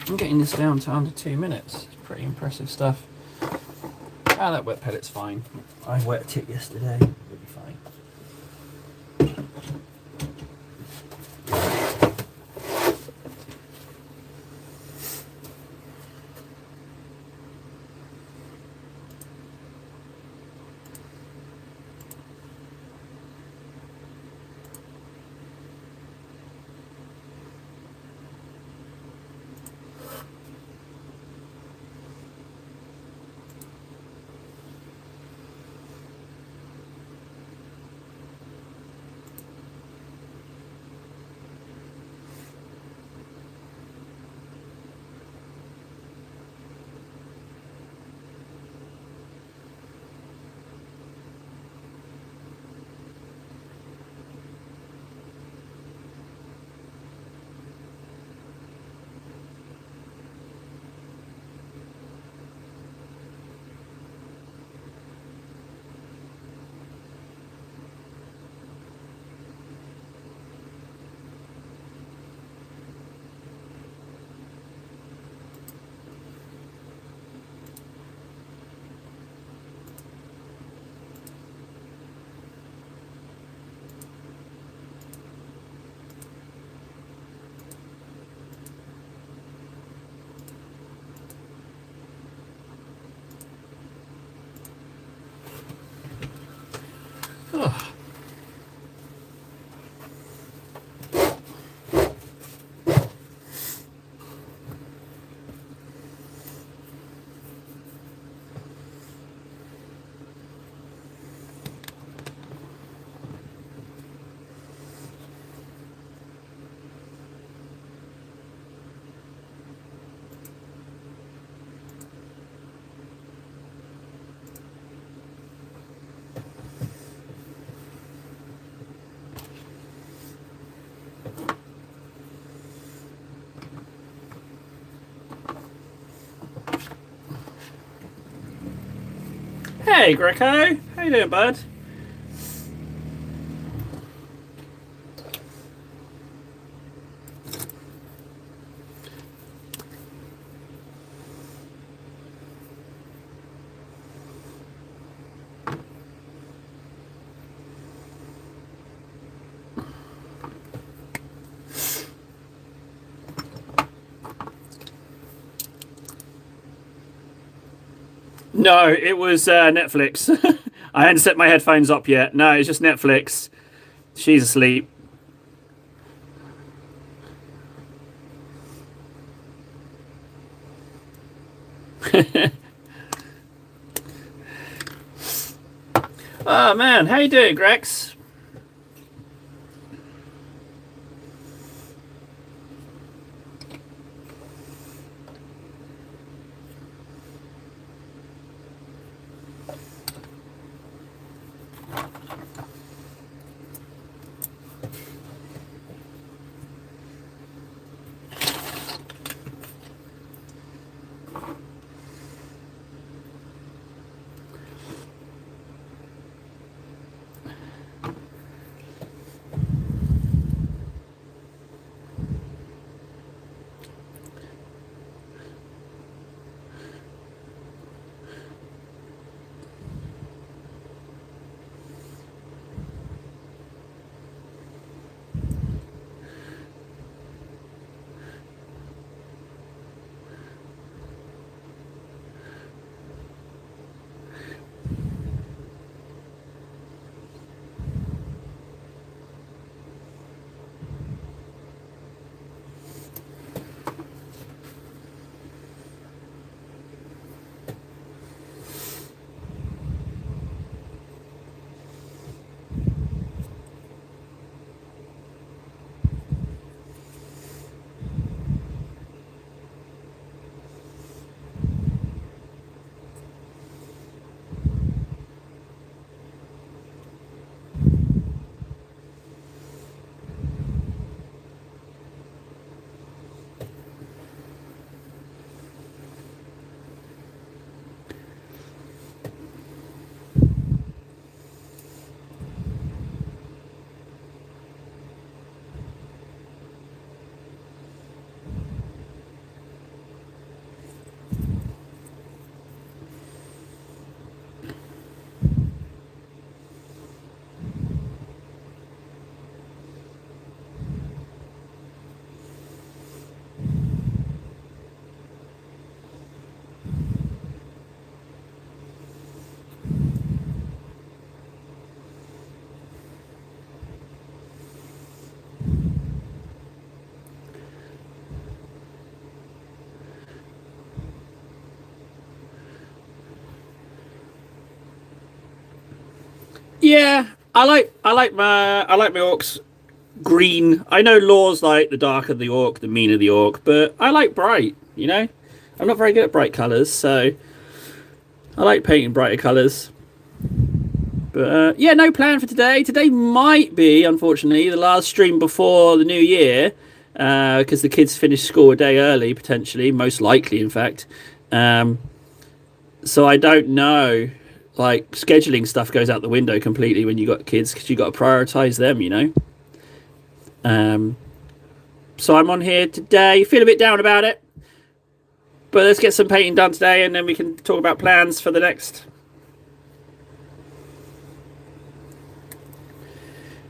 I'm getting this down to under 2 minutes. Pretty impressive stuff. Ah, that wet pellet's fine. I wet it yesterday. It'll be fine. Oh. Hey Greco, how you doing, bud? No, it was Netflix. I hadn't set my headphones up yet. No, it's just Netflix. She's asleep. Oh man, how you doing, Grex? Yeah, I like my orcs green. I know Law's like the darker the orc, the meaner the orc, but I like bright. I'm not very good at bright colours, so I like painting brighter colours. But yeah, no plan for today. Today might be, unfortunately, the last stream before the new year, because the kids finish school a day early, potentially, most likely, in fact. Um, so I don't know. Like scheduling stuff goes out the window completely when you got kids because you got to prioritize them. Um, so I'm on here today. Feel a bit down about it, but let's get some painting done today, and then we can talk about plans for the next.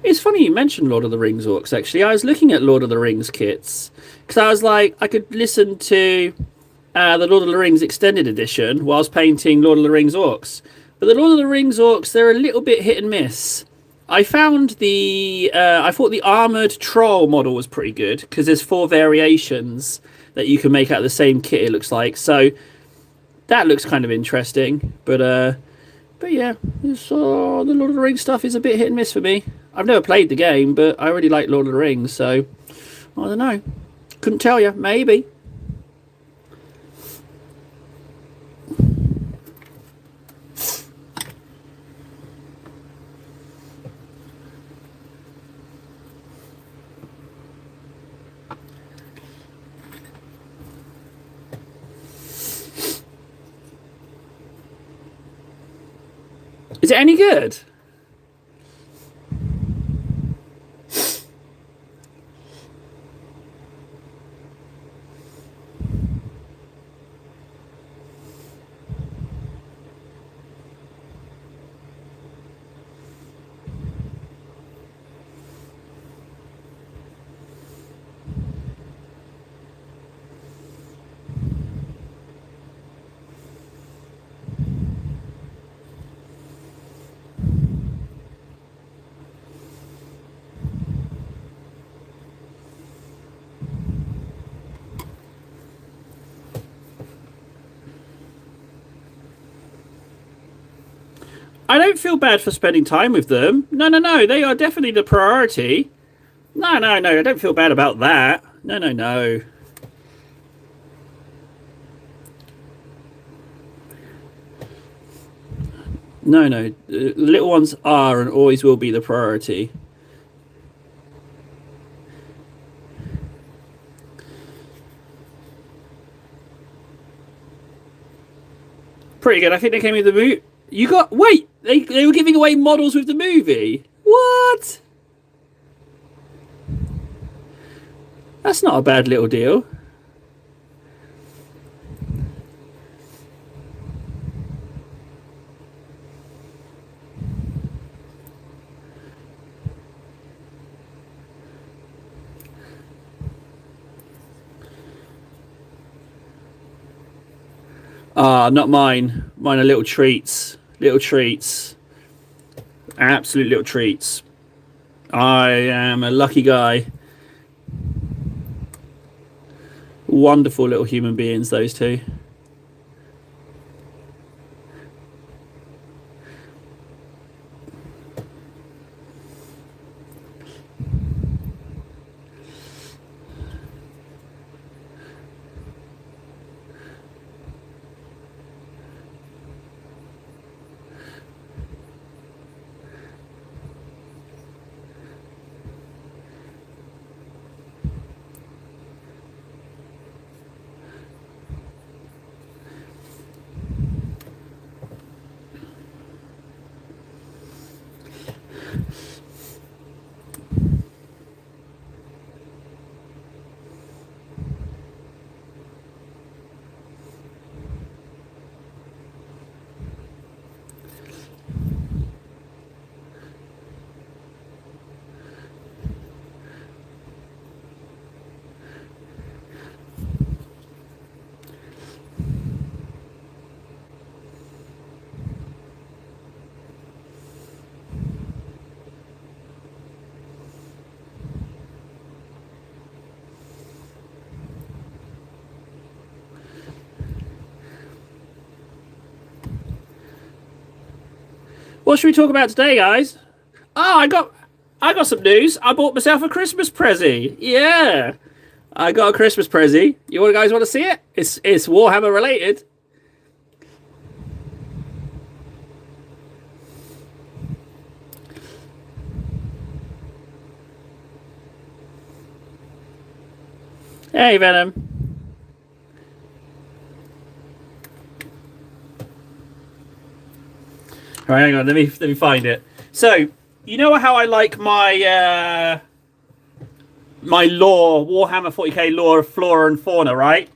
It's funny you mentioned Lord of the Rings orcs, actually. I was looking at Lord of the Rings kits because I was like, I could listen to the Lord of the Rings extended edition whilst painting Lord of the Rings orcs. But the Lord of the Rings orcs, they're a little bit hit and miss. I thought the armoured troll model was pretty good because there's 4 variations that you can make out of the same kit, it looks like. So that looks kind of interesting. But yeah, the Lord of the Rings stuff is a bit hit and miss for me. I've never played the game, but I really like Lord of the Rings, so I don't know. Couldn't tell you. Maybe. Is it any good? I don't feel bad for spending time with them. No, no, no. They are definitely the priority. No, no, no. I don't feel bad about that. No, no, no. No, no. The little ones are and always will be the priority. Pretty good. I think they came with the movie. You got. Wait! They were giving away models with the movie? What? That's not a bad little deal. Ah, not mine. Mine are little treats. Little treats. Absolute little treats. I am a lucky guy. Wonderful little human beings, those two. What should we talk about today, guys? Oh, I got some news. I bought myself a Christmas present. Yeah, I got a Christmas present. You guys want to see it? It's Warhammer related. Hey, Venom. All right, hang on. Let me find it. So, you know how I like my my lore Warhammer 40k lore of flora and fauna, right?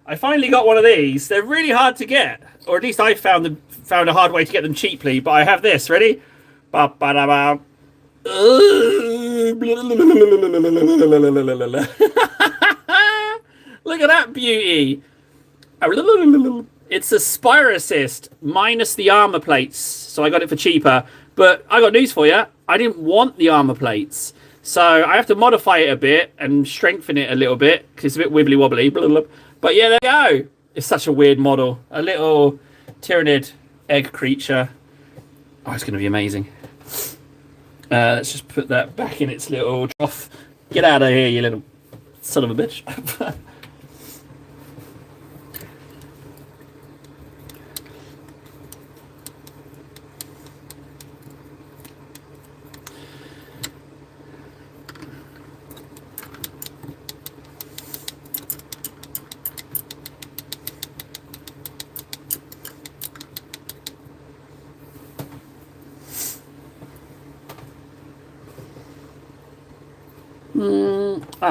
I finally got one of these. They're really hard to get, or at least I found a hard way to get them cheaply. But I have this. Ready? Ba ba da ba. Look at that beauty. It's a Spire Assist minus the armor plates, so I got it for cheaper. But I got news for you. I didn't want the armor plates, so I have to modify it a bit and strengthen it a little bit because it's a bit wibbly wobbly. But yeah, there you go. It's such a weird model. A little Tyrannid egg creature. Oh, it's going to be amazing. Let's just put that back in its little trough. Get out of here, you little son of a bitch.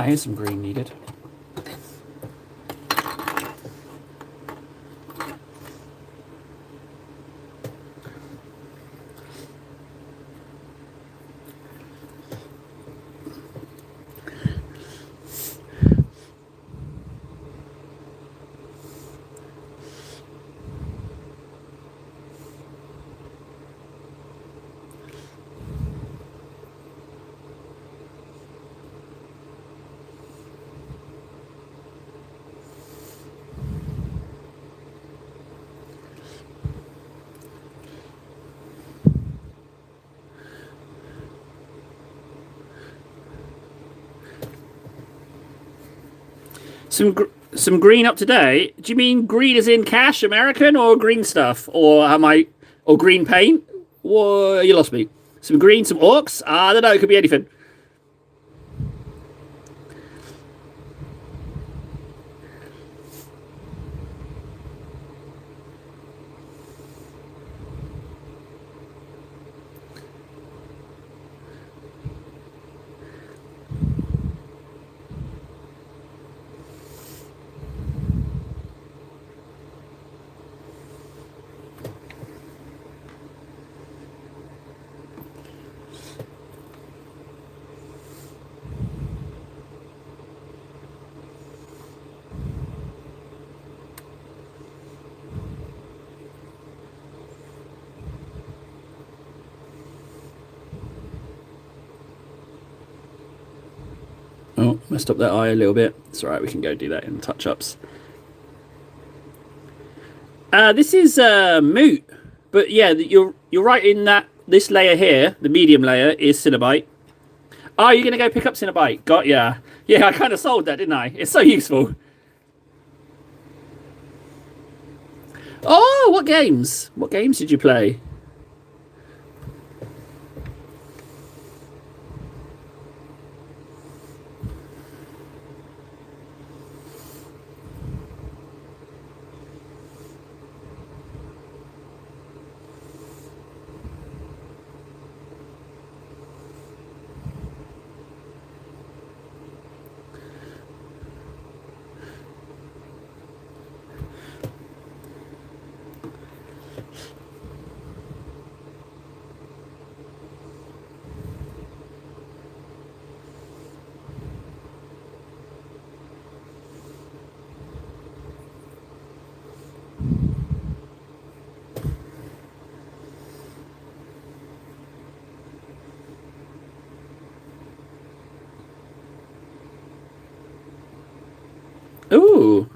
Here's some green needed. Some green up today. Do you mean green as in cash, American, or green stuff, or green paint? Whoa, you lost me. Some green, some orcs. I don't know. It could be anything. Oh, messed up that eye a little bit. It's alright, we can go do that in touch-ups. This is moot. But yeah, you're right in that this layer here, the medium layer, is Cinnabite. Oh, you're going to go pick up Cinnabite. Got ya. Yeah, I kind of sold that, didn't I? It's so useful. Oh, what games? What games did you play? Ooh.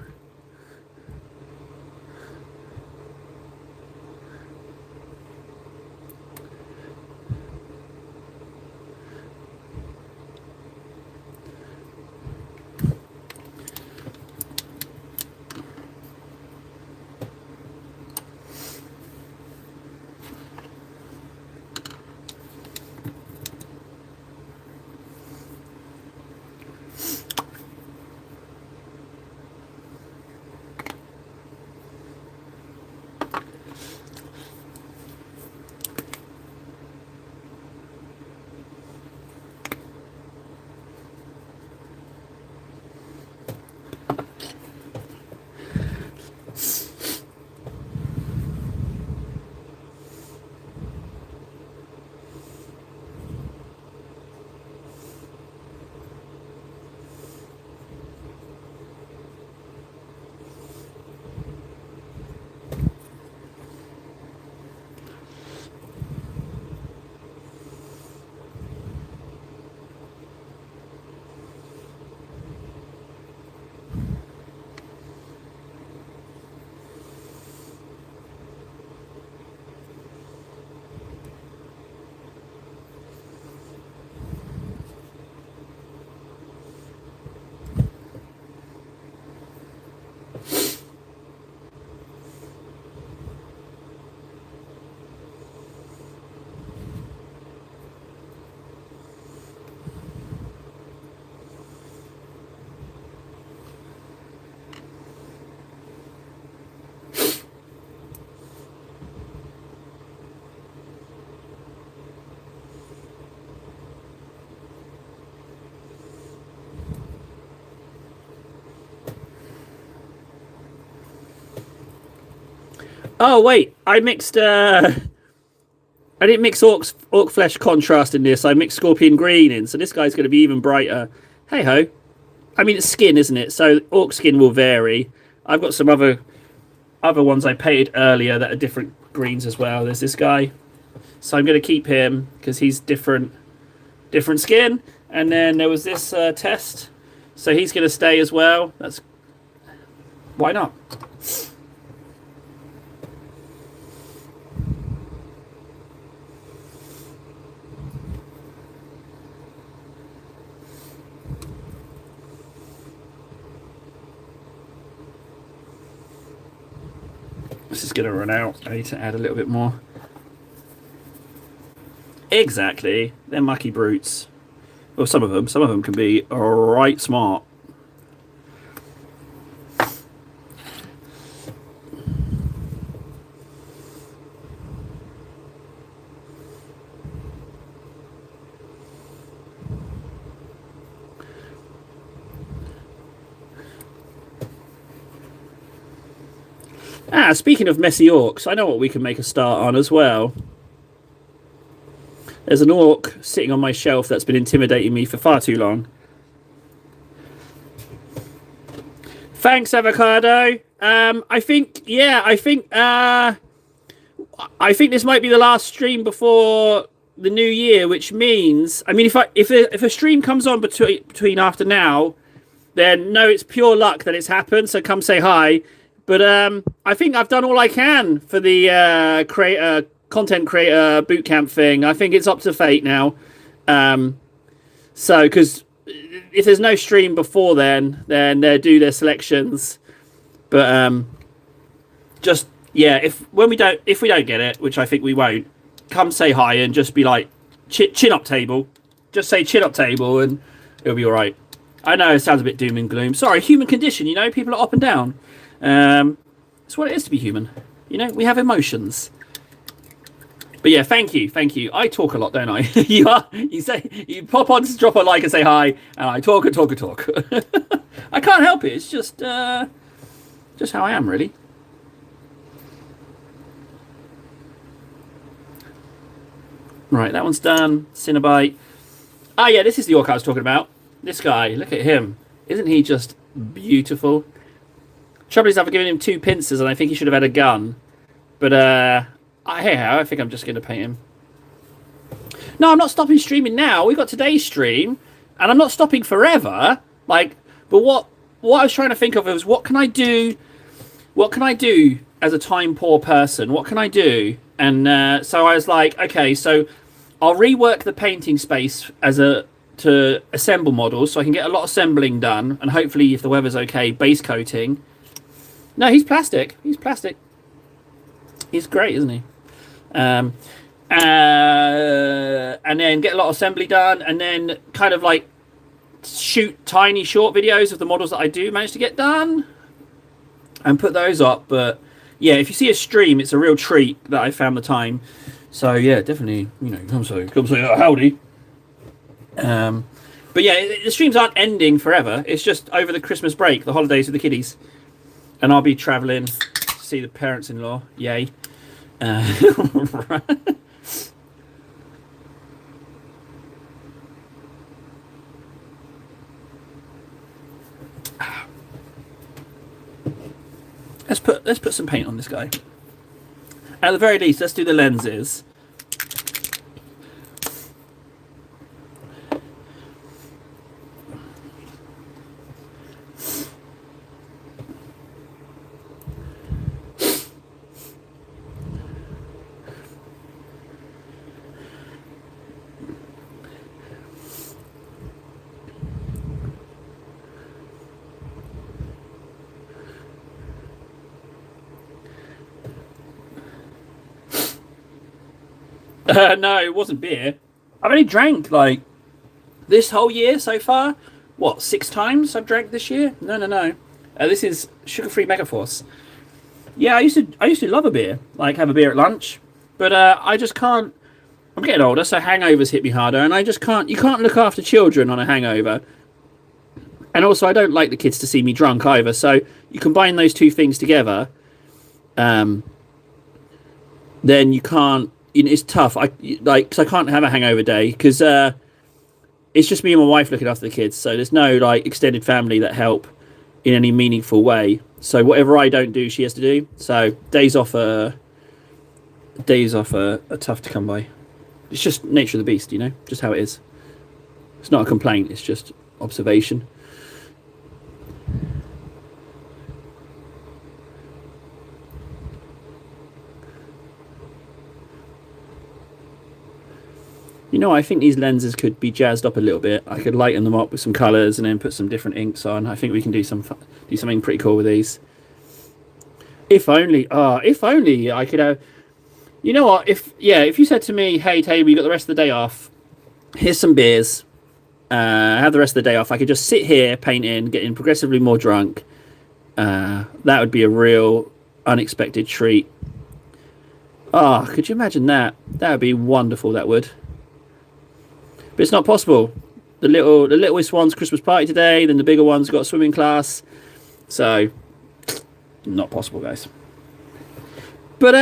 Oh wait, I didn't mix orc flesh contrast in this. I mixed scorpion green in, so this guy's going to be even brighter. Hey ho. I mean, it's skin, isn't it? So orc skin will vary. I've got some other ones I painted earlier that are different greens as well. There's this guy, so I'm going to keep him because he's different skin. And then there was this test, so he's going to stay as well. That's why not. This is going to run out. I need to add a little bit more. Exactly. They're mucky brutes. Well, some of them can be right smart. Speaking of messy orcs, I know what we can make a start on as well. There's an orc sitting on my shelf that's been intimidating me for far too long. Thanks, Avocado. I think this might be the last stream before the new year, which means, I mean, if a stream comes on between after now, then no, it's pure luck that it's happened. So come say hi. But I think I've done all I can for the content creator bootcamp thing. I think it's up to fate now. So, because if there's no stream before then they do their selections. But just if we don't get it, which I think we won't, come say hi and just be like chin up table. Just say chin up table and it'll be all right. I know it sounds a bit doom and gloom. Sorry, human condition. You know, people are up and down. It's what it is to be human. You know, we have emotions. But yeah, thank you. I talk a lot, don't I? You pop on to drop a like and say hi, and I talk and talk and talk. I can't help it. It's just how I am, really. Right, that one's done. Cinnabite. Ah, yeah, this is the orc I was talking about. This guy, look at him. Isn't he just beautiful? Trouble is, I've given him 2 pincers, and I think he should have had a gun. But I think I'm just going to paint him. No, I'm not stopping streaming now. We've got today's stream, and I'm not stopping forever. But what I was trying to think of was what can I do? What can I do as a time poor person? What can I do? And so I was like, okay, so I'll rework the painting space to assemble models, so I can get a lot of assembling done, and hopefully, if the weather's okay, base coating. No, he's plastic. He's plastic. He's great, isn't he? And then get a lot of assembly done, and then kind of like shoot tiny short videos of the models that I do manage to get done, and put those up. But yeah, if you see a stream, it's a real treat that I found the time. So yeah, definitely, you know, come say howdy. But yeah, the streams aren't ending forever. It's just over the Christmas break, the holidays with the kiddies. And I'll be travelling to see the parents-in-law. Yay. Let's put some paint on this guy. At the very least, let's do the lenses. No, it wasn't beer. I've only drank like this whole year so far. What, 6 times I've drank this year? No. This is sugar-free Megaforce. Yeah, I used to love a beer, like have a beer at lunch, but I just can't. I'm getting older, so hangovers hit me harder, and I just can't. You can't look after children on a hangover, and also I don't like the kids to see me drunk either. So you combine those two things together, then you can't. You know, it's tough. I like 'cause I can't have a hangover day because it's just me and my wife looking after the kids. So there's no like extended family that help in any meaningful way. So whatever I don't do, she has to do. So days off are tough to come by. It's just nature of the beast, you know, just how it is. It's not a complaint. It's just observation. You know, I think these lenses could be jazzed up a little bit. I could lighten them up with some colours and then put some different inks on. I think we can do something pretty cool with these. If only, if only I could have. You know what? If you said to me, "Hey, Taylor, you got the rest of the day off. Here's some beers. Have the rest of the day off. I could just sit here painting, getting progressively more drunk. That would be a real unexpected treat. Ah, oh, could you imagine that? That would be wonderful. That would. But it's not possible. The littlest one's Christmas party today. Then the bigger one's got a swimming class. So, not possible, guys. But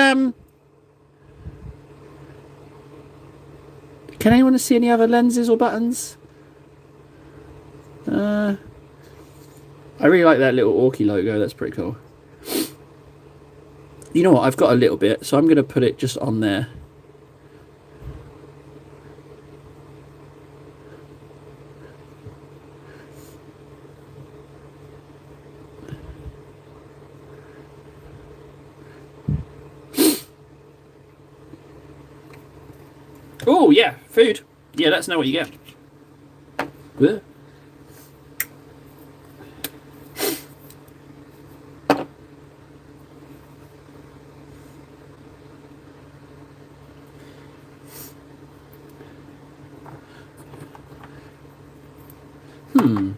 can anyone see any other lenses or buttons? I really like that little Orky logo. That's pretty cool. You know what? I've got a little bit, so I'm going to put it just on there. Oh, yeah, food. Yeah, let's know what you get. Yeah.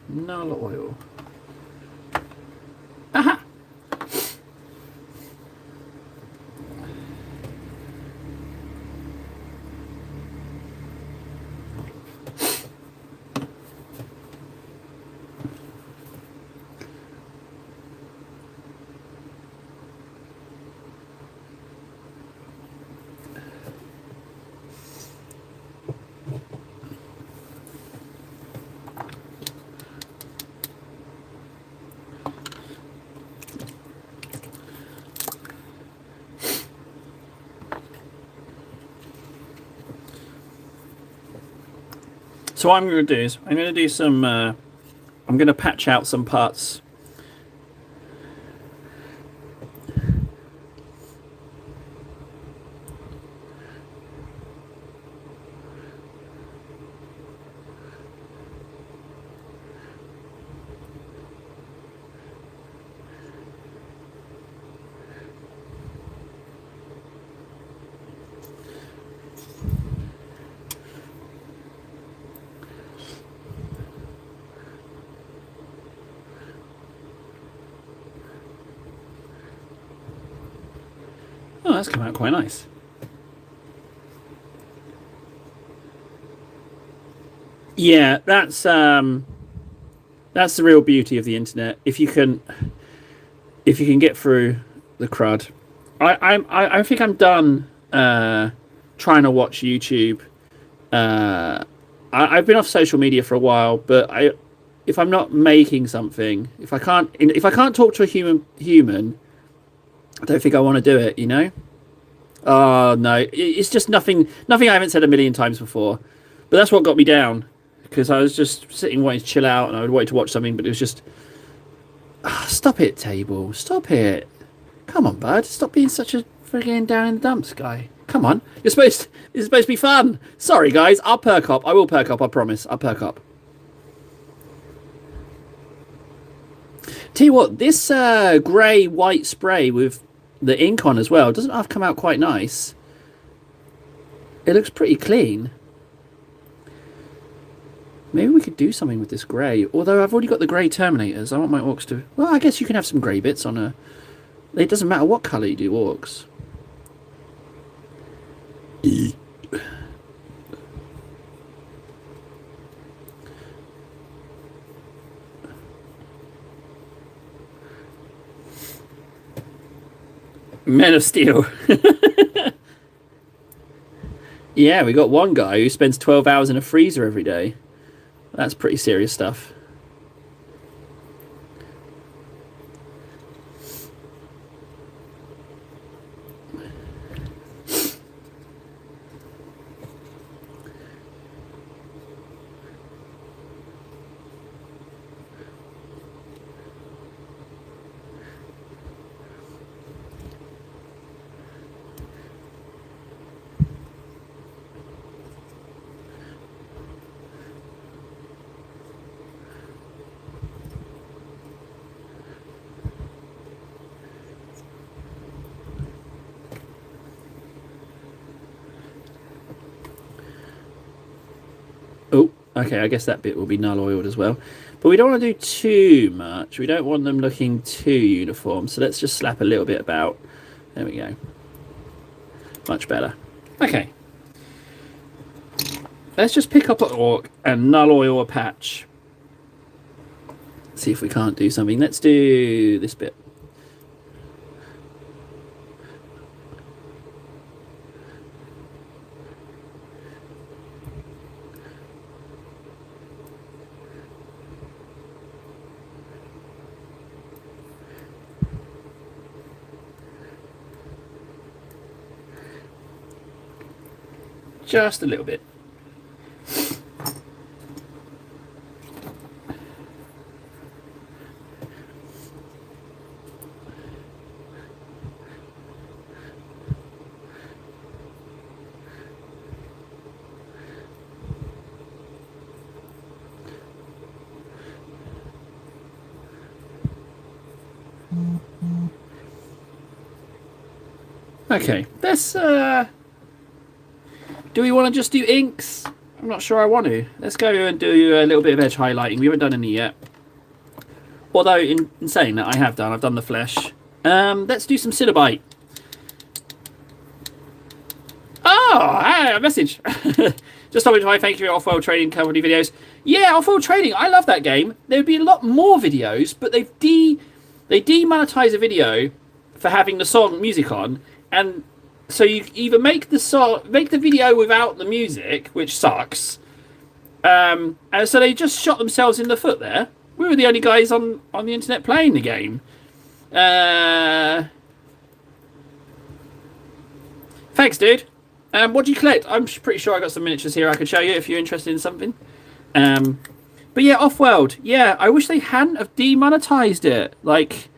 No oil. Aha! So what I'm going to do is I'm going to do some. I'm going to patch out some parts. Oh, that's come out quite nice. Yeah, that's the real beauty of the internet. If you can get through the crud. I think I'm done trying to watch YouTube. I've been off social media for a while, but if I'm not making something, if I can't talk to a human, I don't think I want to do it. You know? Oh no, it's just nothing I haven't said a million times before. But that's what got me down because I was just sitting waiting to chill out, and I would wait to watch something, but it was just stop it, table, stop it. Come on, bud, stop being such a friggin' down in the dumps guy. Come on, it's supposed to be fun. Sorry, guys, I'll perk up. I will perk up. I promise. I'll perk up. Tell you what, this grey white spray with the ink on as well doesn't have come out quite nice. It looks pretty clean. Maybe we could do something with this grey. Although I've already got the grey Terminators. I want my orcs to... Well, I guess you can have some grey bits on a... It doesn't matter what colour you do orcs. Men of Steel. Yeah, we got one guy who spends 12 hours in a freezer every day. That's pretty serious stuff. Oh, okay, I guess that bit will be null oiled as well. But we don't want to do too much. We don't want them looking too uniform. So let's just slap a little bit about. There we go. Much better. Okay. Let's just pick up an orc and null oil a patch. See if we can't do something. Let's do this bit. Just a little bit. Okay, let's do we want to just do inks? I'm not sure I want to. Let's go and do a little bit of edge highlighting. We haven't done any yet. Although, in saying that, I've done the flesh. Let's do some Cinnabite. Oh, hey, a message. Just told me to thank you for off-world trading company videos. Yeah, off-world trading. I love that game. There would be a lot more videos, but they demonetize a video for having the song music on, and so you either make the video without the music, which sucks, and so they just shot themselves in the foot there. We were the only guys on the internet playing the game. Thanks, dude. What do you collect? I'm pretty sure I got some miniatures here I could show you if you're interested in something. But yeah, Off-World. Yeah, I wish they hadn't have demonetized it. Like,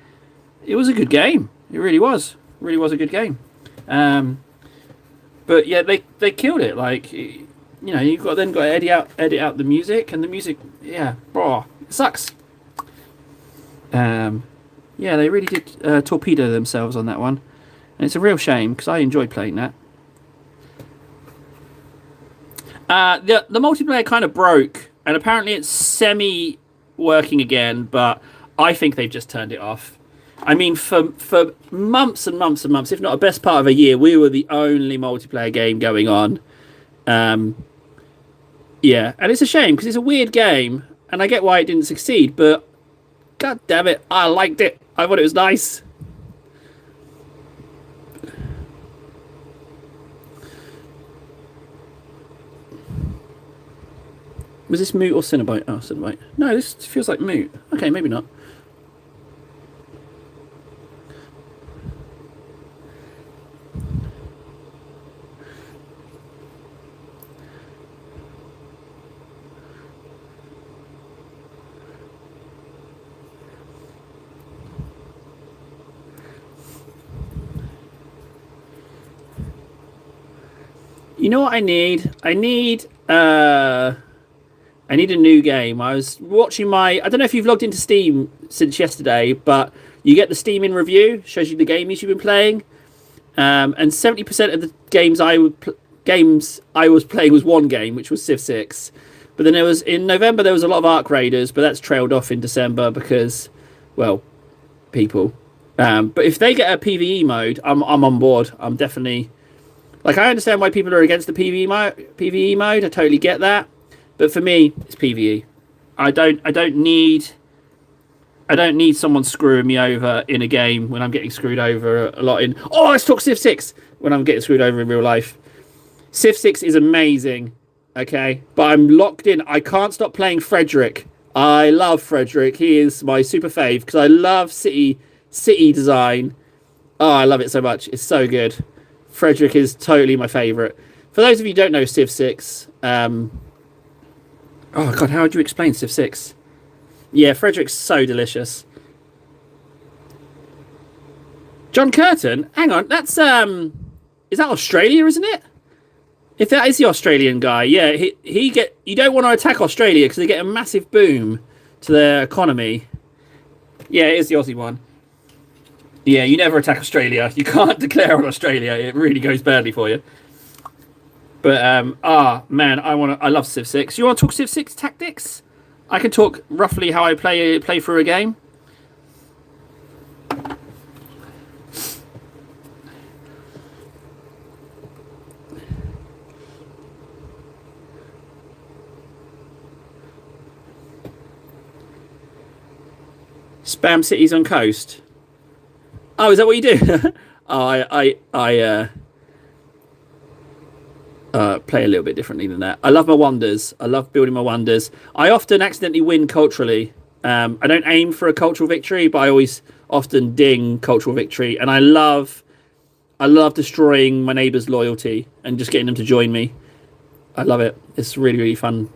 it was a good game. It really was. It really was a good game. But yeah, they killed it. Like, you know, you've got to edit out the music, and the music, yeah, bro, it sucks. Yeah, they really did torpedo themselves on that one, and it's a real shame because I enjoyed playing that. The multiplayer kind of broke, and apparently it's semi working again, but I think they've just turned it off. I mean, for months and months and months, if not the best part of a year, we were the only multiplayer game going on. Yeah, and it's a shame because it's a weird game, and I get why it didn't succeed, but god damn it, I liked it. I thought it was nice. Was this Moot or Cinnabite? Oh, Cinnabite. No, this feels like Moot. Okay, maybe not. You know what I need? I need a new game. I was watching I don't know if you've logged into Steam since yesterday, but you get the Steam in review, shows you the games you've been playing. And 70% of the games I was playing was one game, which was Civ 6. But then in November there was a lot of Ark Raiders, but that's trailed off in December because, well, people. But if they get a PvE mode, I'm on board. I'm definitely, like, I understand why people are against the PvE mode. I totally get that. But for me, it's PvE. I don't need someone screwing me over in a game when I'm getting screwed over a lot in. Oh, let's talk Civ 6 when I'm getting screwed over in real life. Civ 6 is amazing, okay? But I'm locked in. I can't stop playing Frederick. I love Frederick. He is my super fave because I love city design. Oh, I love it so much. It's so good. Frederick is totally my favorite. For those of you who don't know Civ 6, oh god, how would you explain Civ 6? Yeah, Frederick's so delicious. John Curtin? Hang on, that's is that Australia, isn't it? If that is the Australian guy, yeah, he get you don't want to attack Australia because they get a massive boom to their economy. Yeah, it is the Aussie one. Yeah, you never attack Australia. You can't declare on Australia. It really goes badly for you. But man, I love Civ 6. You want to talk Civ 6 tactics? I can talk roughly how I play through a game. Spam cities on coast. Oh, is that what you do? Oh, I play a little bit differently than that. I love my wonders. I love building my wonders. I often accidentally win culturally. I don't aim for a cultural victory, but I always often ding cultural victory. And I love destroying my neighbour's loyalty and just getting them to join me. I love it. It's really, really fun.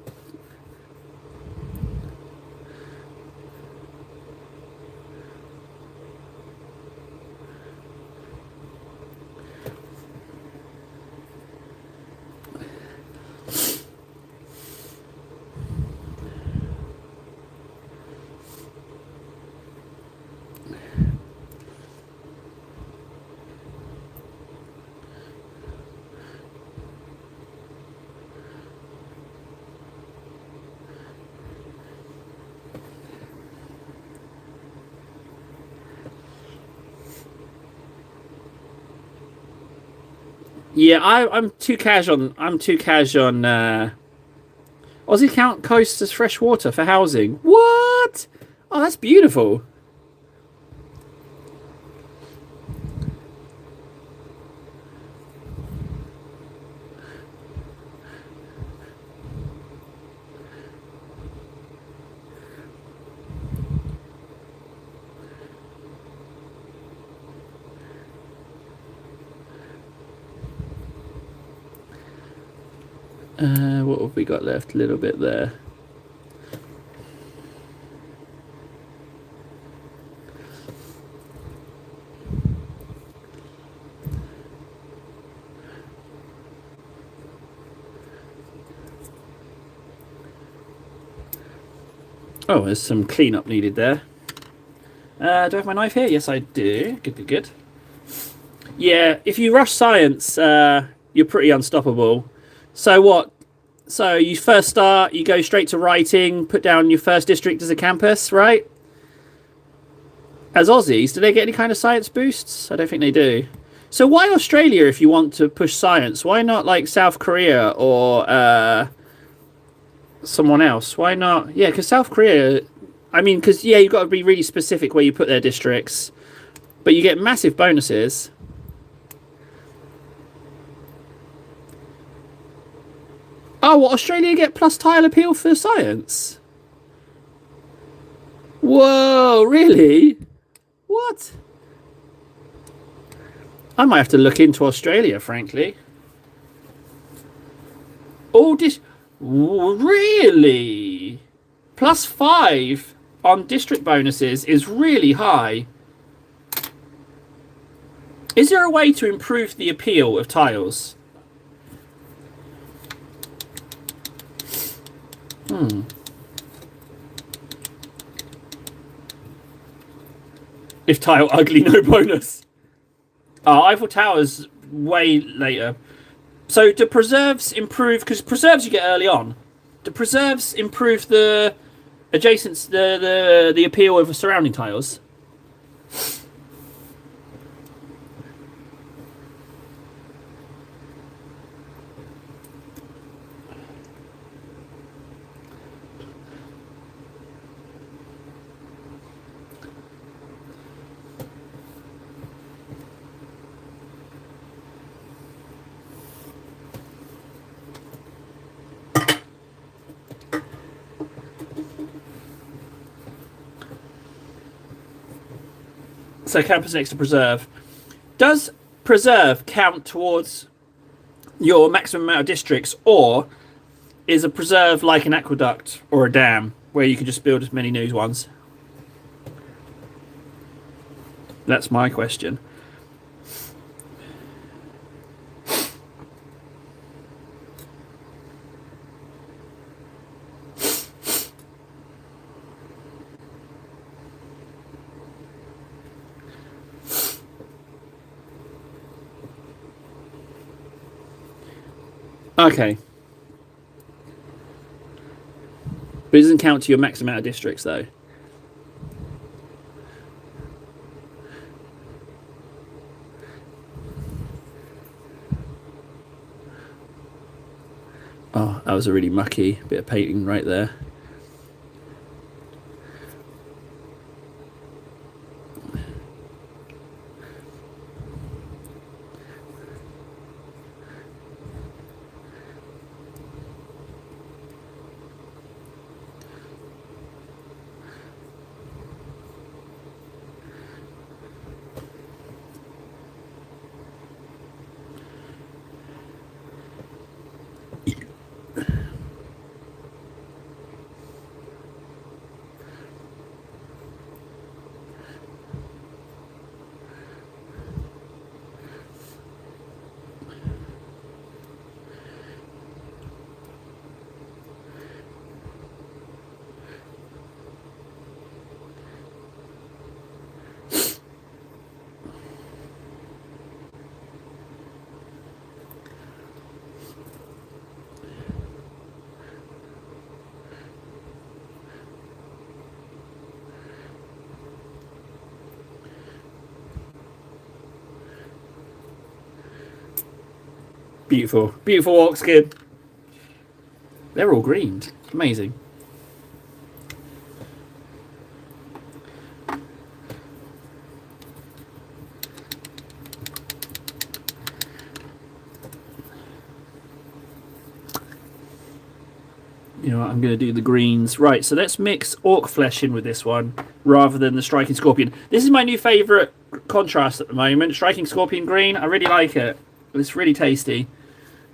Yeah, I'm too cash on. I'm too cash on. Aussie count coast as fresh water for housing. What? Oh, that's beautiful. What have we got left? A little bit there. Oh, there's some cleanup needed there. Do I have my knife here? Yes, I do. Good, good, good. Yeah, if you rush science, you're pretty unstoppable. So what? So you first start, you go straight to writing, put down your first district as a campus, right? As Aussies, do they get any kind of science boosts? I don't think they do. So why Australia if you want to push science? Why not like South Korea or someone else? Why not? Yeah, because South Korea, I mean, because, yeah, you've got to be really specific where you put their districts. But you get massive bonuses. Oh, what, Australia get plus tile appeal for science? Whoa, really? What? I might have to look into Australia, frankly. Oh, this... Really? +5 on district bonuses is really high. Is there a way to improve the appeal of tiles? If tile ugly, no bonus. Eiffel Tower's way later. So do preserves improve? Because preserves you get early on. Do preserves improve the adjacent the appeal of surrounding tiles? So campus next to preserve. Does preserve count towards your maximum amount of districts, or is a preserve like an aqueduct or a dam where you can just build as many new ones? That's my question. Okay. But it doesn't count to your max amount of districts, though. Oh, that was a really mucky bit of painting right there. Beautiful. Beautiful orc skin. They're all green. Amazing. You know what, I'm going to do the greens. Right, so let's mix orc flesh in with this one rather than the striking scorpion. This is my new favourite contrast at the moment. Striking scorpion green. I really like it. It's really tasty.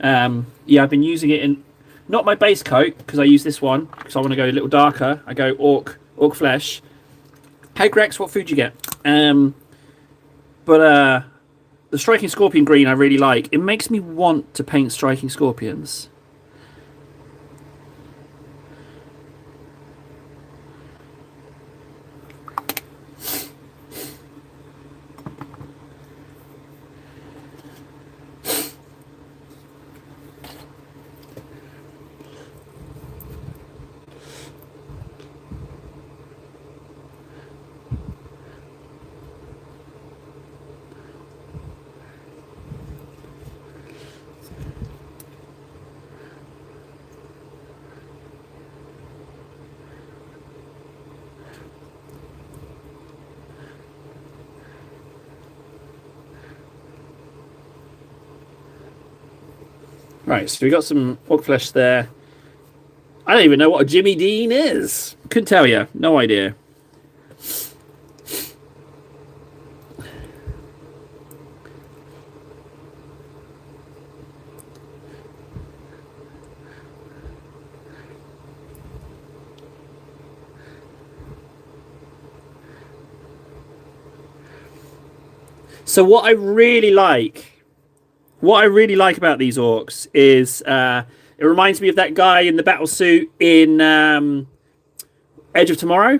Yeah, I've been using it in not my base coat because I use this one because I want to go a little darker. I go orc flesh. Hey Grex, what food you get? But the striking scorpion green I really like. It makes me want to paint striking scorpions. Right, so we got some orc flesh there. I don't even know what a Jimmy Dean is. Couldn't tell you. No idea. So what I really like about these orcs is it reminds me of that guy in the battle suit in Edge of Tomorrow,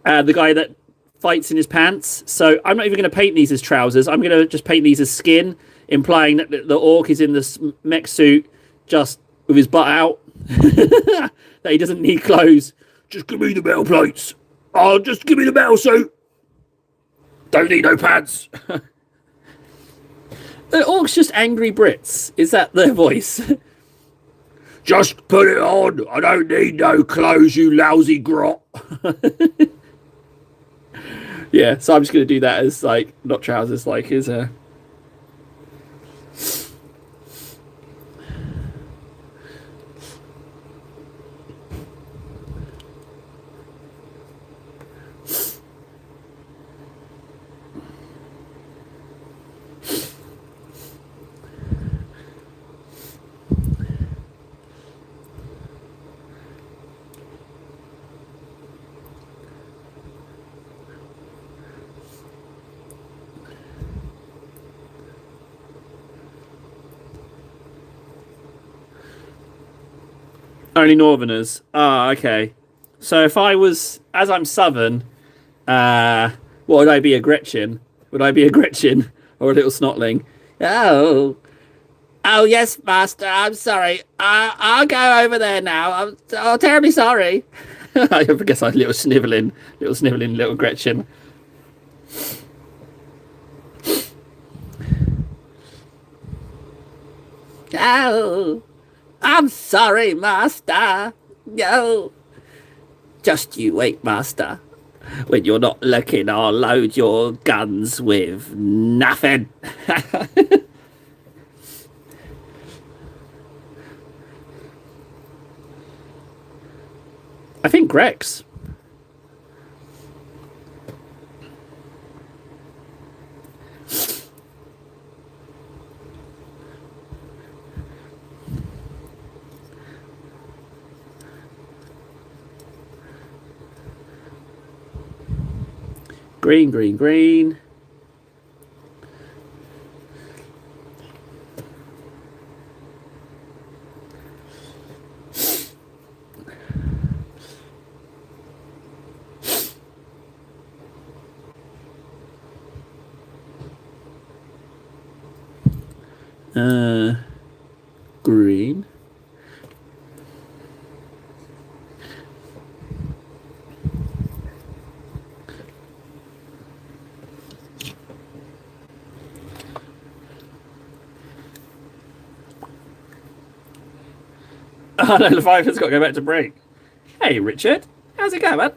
the guy that fights in his pants. So I'm not even going to paint these as trousers. I'm going to just paint these as skin, implying that the orc is in this mech suit just with his butt out, that he doesn't need clothes. Just give me the metal plates. Oh, just give me the metal suit. Don't need no pants. The orcs just angry Brits. Is that their voice? Just put it on. I don't need no clothes, you lousy grot. Yeah, so I'm just going to do that as, like, not trousers, like his... Only Northerners. Ah, okay. So if I was, as I'm Southern, what would I be? A Gretchen? Would I be a Gretchen or a little Snotling? Oh, oh yes, Master. I'm sorry. I'll go over there now. I'm terribly sorry. I guess I'm little sniveling, little Gretchen. Oh, I'm sorry, Master. No, just you wait, Master. When you're not looking, I'll load your guns with nothing. I think Grex. Green, green, green. Green. Oh no, Leviathan's got to go back to break. Hey, Richard. How's it going, man?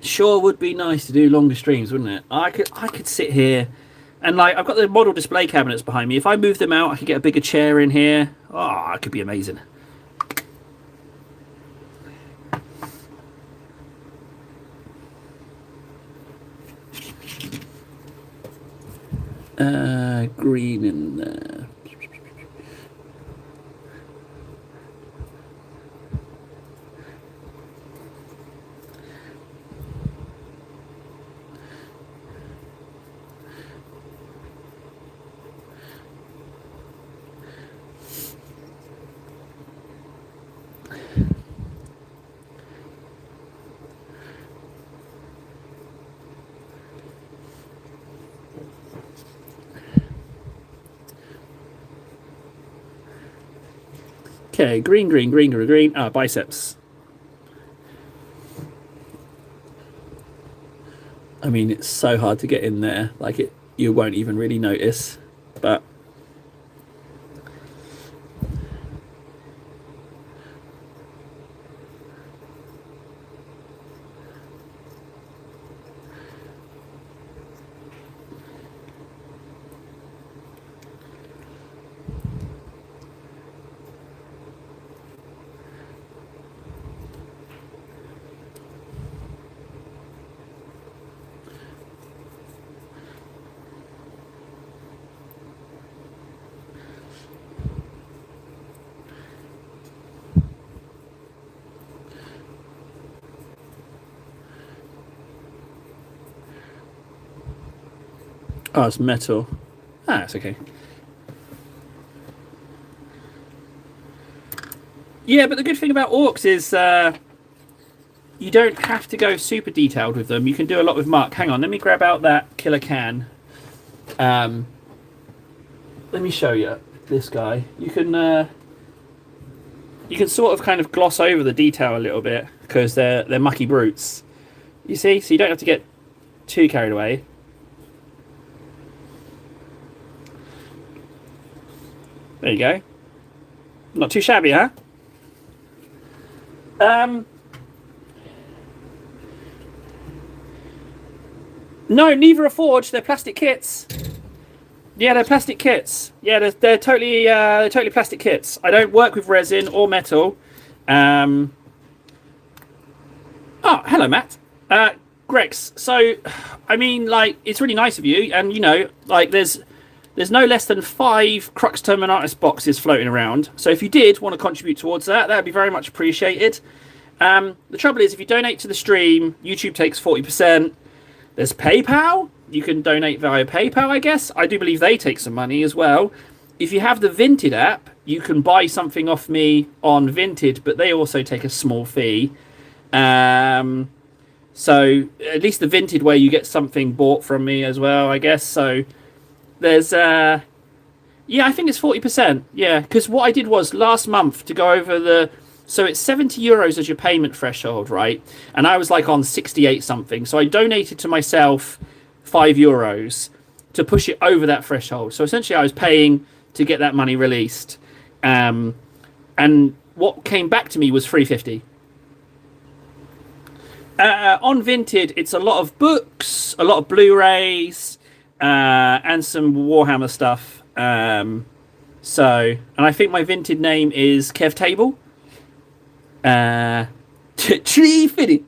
Sure would be nice to do longer streams, wouldn't it? I could sit here and like I've got the model display cabinets behind me. If I move them out, I could get a bigger chair in here. Oh, it could be amazing. Green in there. Okay, green, green, green, green, green. Ah, biceps. I mean, it's so hard to get in there. Like you won't even really notice. But oh, it's metal. Ah, it's okay. Yeah, but the good thing about orcs is you don't have to go super detailed with them. You can do a lot with Mark. Hang on, let me grab out that killer can. Let me show you this guy. You can sort of kind of gloss over the detail a little bit because they're mucky brutes. You see, so you don't have to get too carried away. There you go. Not too shabby, huh? No, neither are forged. They're plastic kits. Yeah, they're plastic kits. Yeah, they're totally plastic kits. I don't work with resin or metal. Oh, hello, Matt. Grex. So, I mean, like, it's really nice of you, and you know, like, there's no less than 5 Crux Terminatus boxes floating around. So if you did want to contribute towards that, that would be very much appreciated. The trouble is, if you donate to the stream, YouTube takes 40%. There's PayPal. You can donate via PayPal, I guess. I do believe they take some money as well. if you have the Vinted app, you can buy something off me on Vinted, but they also take a small fee. So at least the Vinted way, you get something bought from me as well, I guess. So there's yeah, I think it's 40%. Yeah, because what I did was last month to go over the. So it's €70 as your payment threshold, right? And I was like on 68 something. So I donated to myself €5 to push it over that threshold. So essentially I was paying to get that money released. And what came back to me was $3.50. On Vinted, it's a lot of books, a lot of Blu-rays, and some Warhammer stuff. And I think my Vinted name is Kev Table. Tree Fiddy.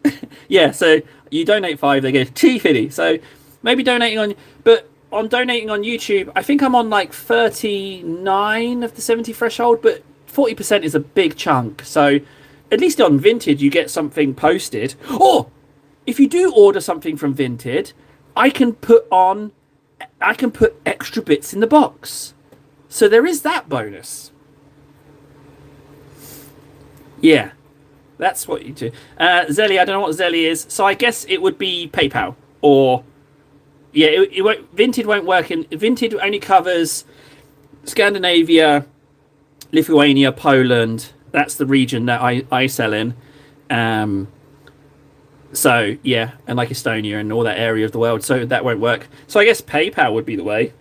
Yeah, so you donate 5, they give Tree Fiddy. So maybe donating on, but on donating on YouTube, I think I'm on like 39 of the 70 threshold, but 40% is a big chunk. So at least on Vinted, you get something posted. Or if you do order something from Vinted, I can put extra bits in the box. So there is that bonus. Yeah, that's what you do. Zelly, I don't know what Zelly is. So I guess it would be PayPal or yeah, it won't. Vinted won't work in. Vinted only covers Scandinavia, Lithuania, Poland. That's the region that I sell in. So yeah, and like Estonia and all that area of the world. So that won't work. So I guess PayPal would be the way.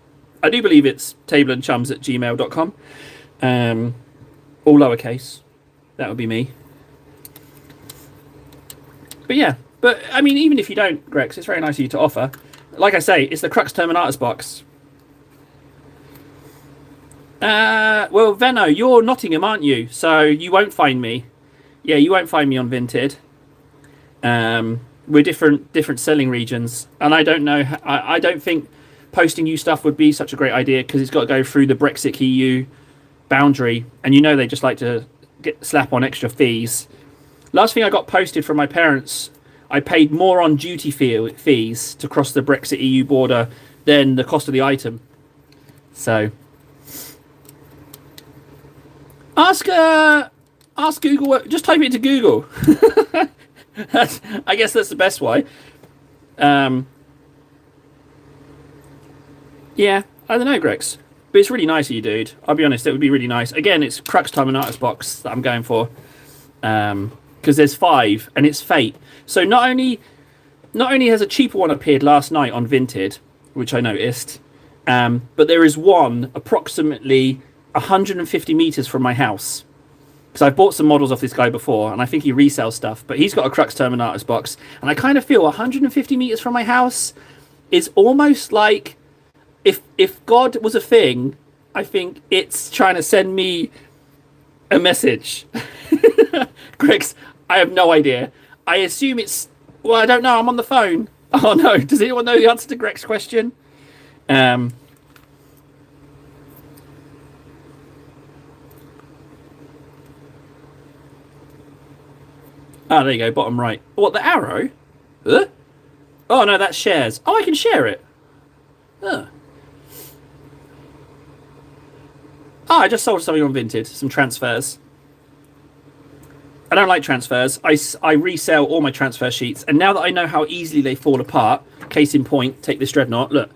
I do believe it's tableandchums@gmail.com. All lowercase. That would be me. But yeah, but I mean, even if you don't, Grex, it's very nice of you to offer. Like I say, it's the Crux Terminatus box. Well, Venno, you're Nottingham, aren't you? So you won't find me. Yeah, you won't find me on Vinted. We're different selling regions, and I don't know. I don't think posting you stuff would be such a great idea because it's got to go through the Brexit EU boundary, and you know they just like to slap on extra fees. Last thing I got posted from my parents, I paid more on duty fees to cross the Brexit EU border than the cost of the item. So ask Google. Just type it into Google. I guess that's the best way. Yeah, I don't know, Grex. But it's really nice of you, dude. I'll be honest, it would be really nice. Again, it's Crux Terminatus box that I'm going for. Because there's 5, and it's Fate. So not only has a cheaper one appeared last night on Vinted, which I noticed, but there is one approximately 150 meters from my house. Because I've bought some models off this guy before, and I think he resells stuff. But he's got a Crux Terminatus box, and I kind of feel 150 meters from my house is almost like if God was a thing. I think it's trying to send me a message. Grex, I have no idea. I assume it's. Well, I don't know. I'm on the phone. Oh no! Does anyone know the answer to Greg's question? Oh, there you go. Bottom right. What, the arrow? Huh? Oh no, that's shares. Oh, I can share it. Huh. Oh, I just sold something on Vinted. Some transfers. I don't like transfers. I resell all my transfer sheets, and now that I know how easily they fall apart, case in point, take this dreadnought. Look,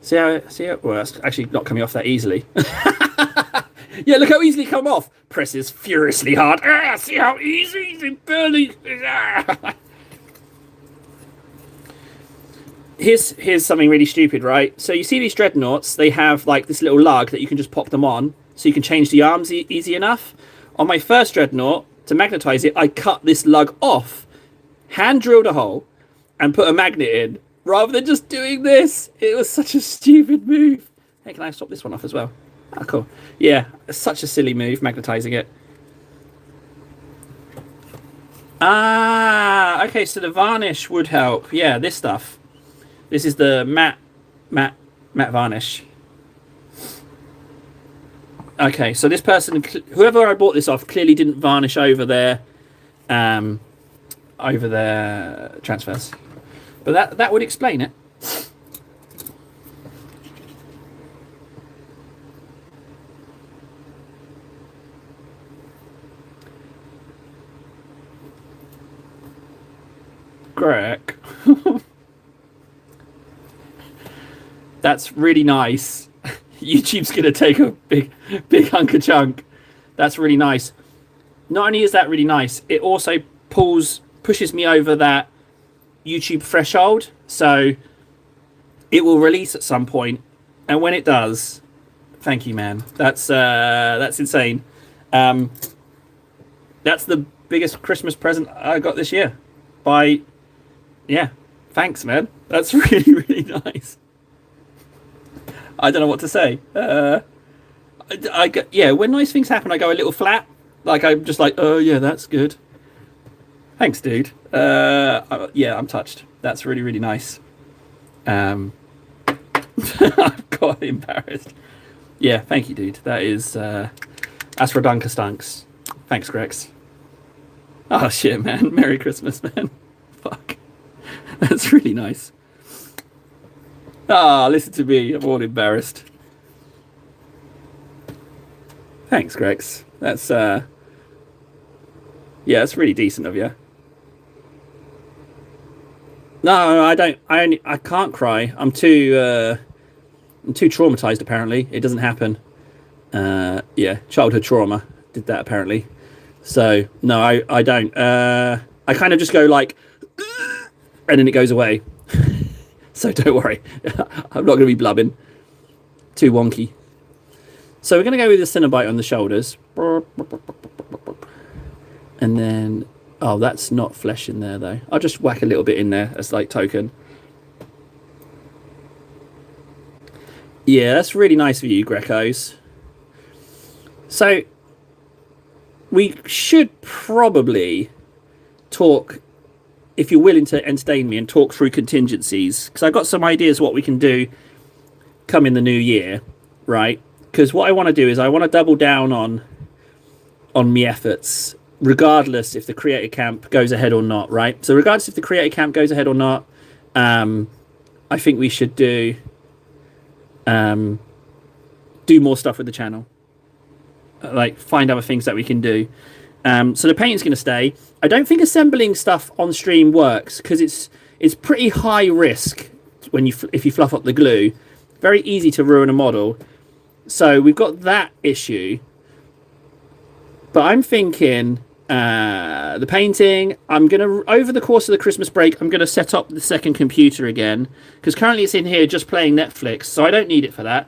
see how? Well, that's actually not coming off that easily. Yeah, look how easily come off. Presses furiously hard. See how easy they barely. Here's something really stupid, right? So you see these dreadnoughts? They have like this little lug that you can just pop them on, so you can change the arms easy enough. On my first dreadnought, to magnetize it, I cut this lug off, hand drilled a hole, and put a magnet in, rather than just doing this. It was such a stupid move. Hey, can I stop this one off as well? Oh, cool. Yeah, it's such a silly move, magnetizing it. Ah, okay, so the varnish would help. Yeah, this stuff. This is the matte varnish. Okay, so this person, whoever I bought this off, clearly didn't varnish over their transfers. But that would explain it. Greg. That's really nice. YouTube's gonna take a big hunk of chunk. That's really nice. Not only is that really nice, it also pushes me over that YouTube threshold. So it will release at some point, and when it does, thank you, man. That's insane. That's the biggest Christmas present I got this year. Thanks, man. That's really, really nice. I don't know what to say. When nice things happen, I go a little flat. Like, I'm just like, oh yeah, that's good. Thanks, dude. I'm touched. That's really, really nice. I've got embarrassed. Yeah, thank you, dude. That is as for Dunker Stunks. Thanks, Grex. Oh shit, man. Merry Christmas, man. Fuck. That's really nice. Listen to me. I'm all embarrassed. Thanks, Grex. That's that's really decent of you. No, I don't. I can't cry. I'm too traumatized. Apparently, it doesn't happen. Childhood trauma did that apparently. So no, I don't. I kind of just go like, and then it goes away. So don't worry, I'm not going to be blubbing. Too wonky. So we're going to go with the Cinnabite on the shoulders. And then, that's not flesh in there though. I'll just whack a little bit in there as like token. Yeah, that's really nice of you, Grecos. So we should probably talk, if you're willing to entertain me, and talk through contingencies, because I've got some ideas what we can do come in the new year, right? Because what I want to do is I want to double down on me efforts, regardless if the creator camp goes ahead or not, right? So regardless if the creator camp goes ahead or not, I think we should do more stuff with the channel, like find other things that we can do. So the painting's going to stay. I don't think assembling stuff on stream works because it's pretty high risk if you fluff up the glue. Very easy to ruin a model. So we've got that issue. But I'm thinking the painting, over the course of the Christmas break, I'm going to set up the second computer again, because currently it's in here just playing Netflix, so I don't need it for that.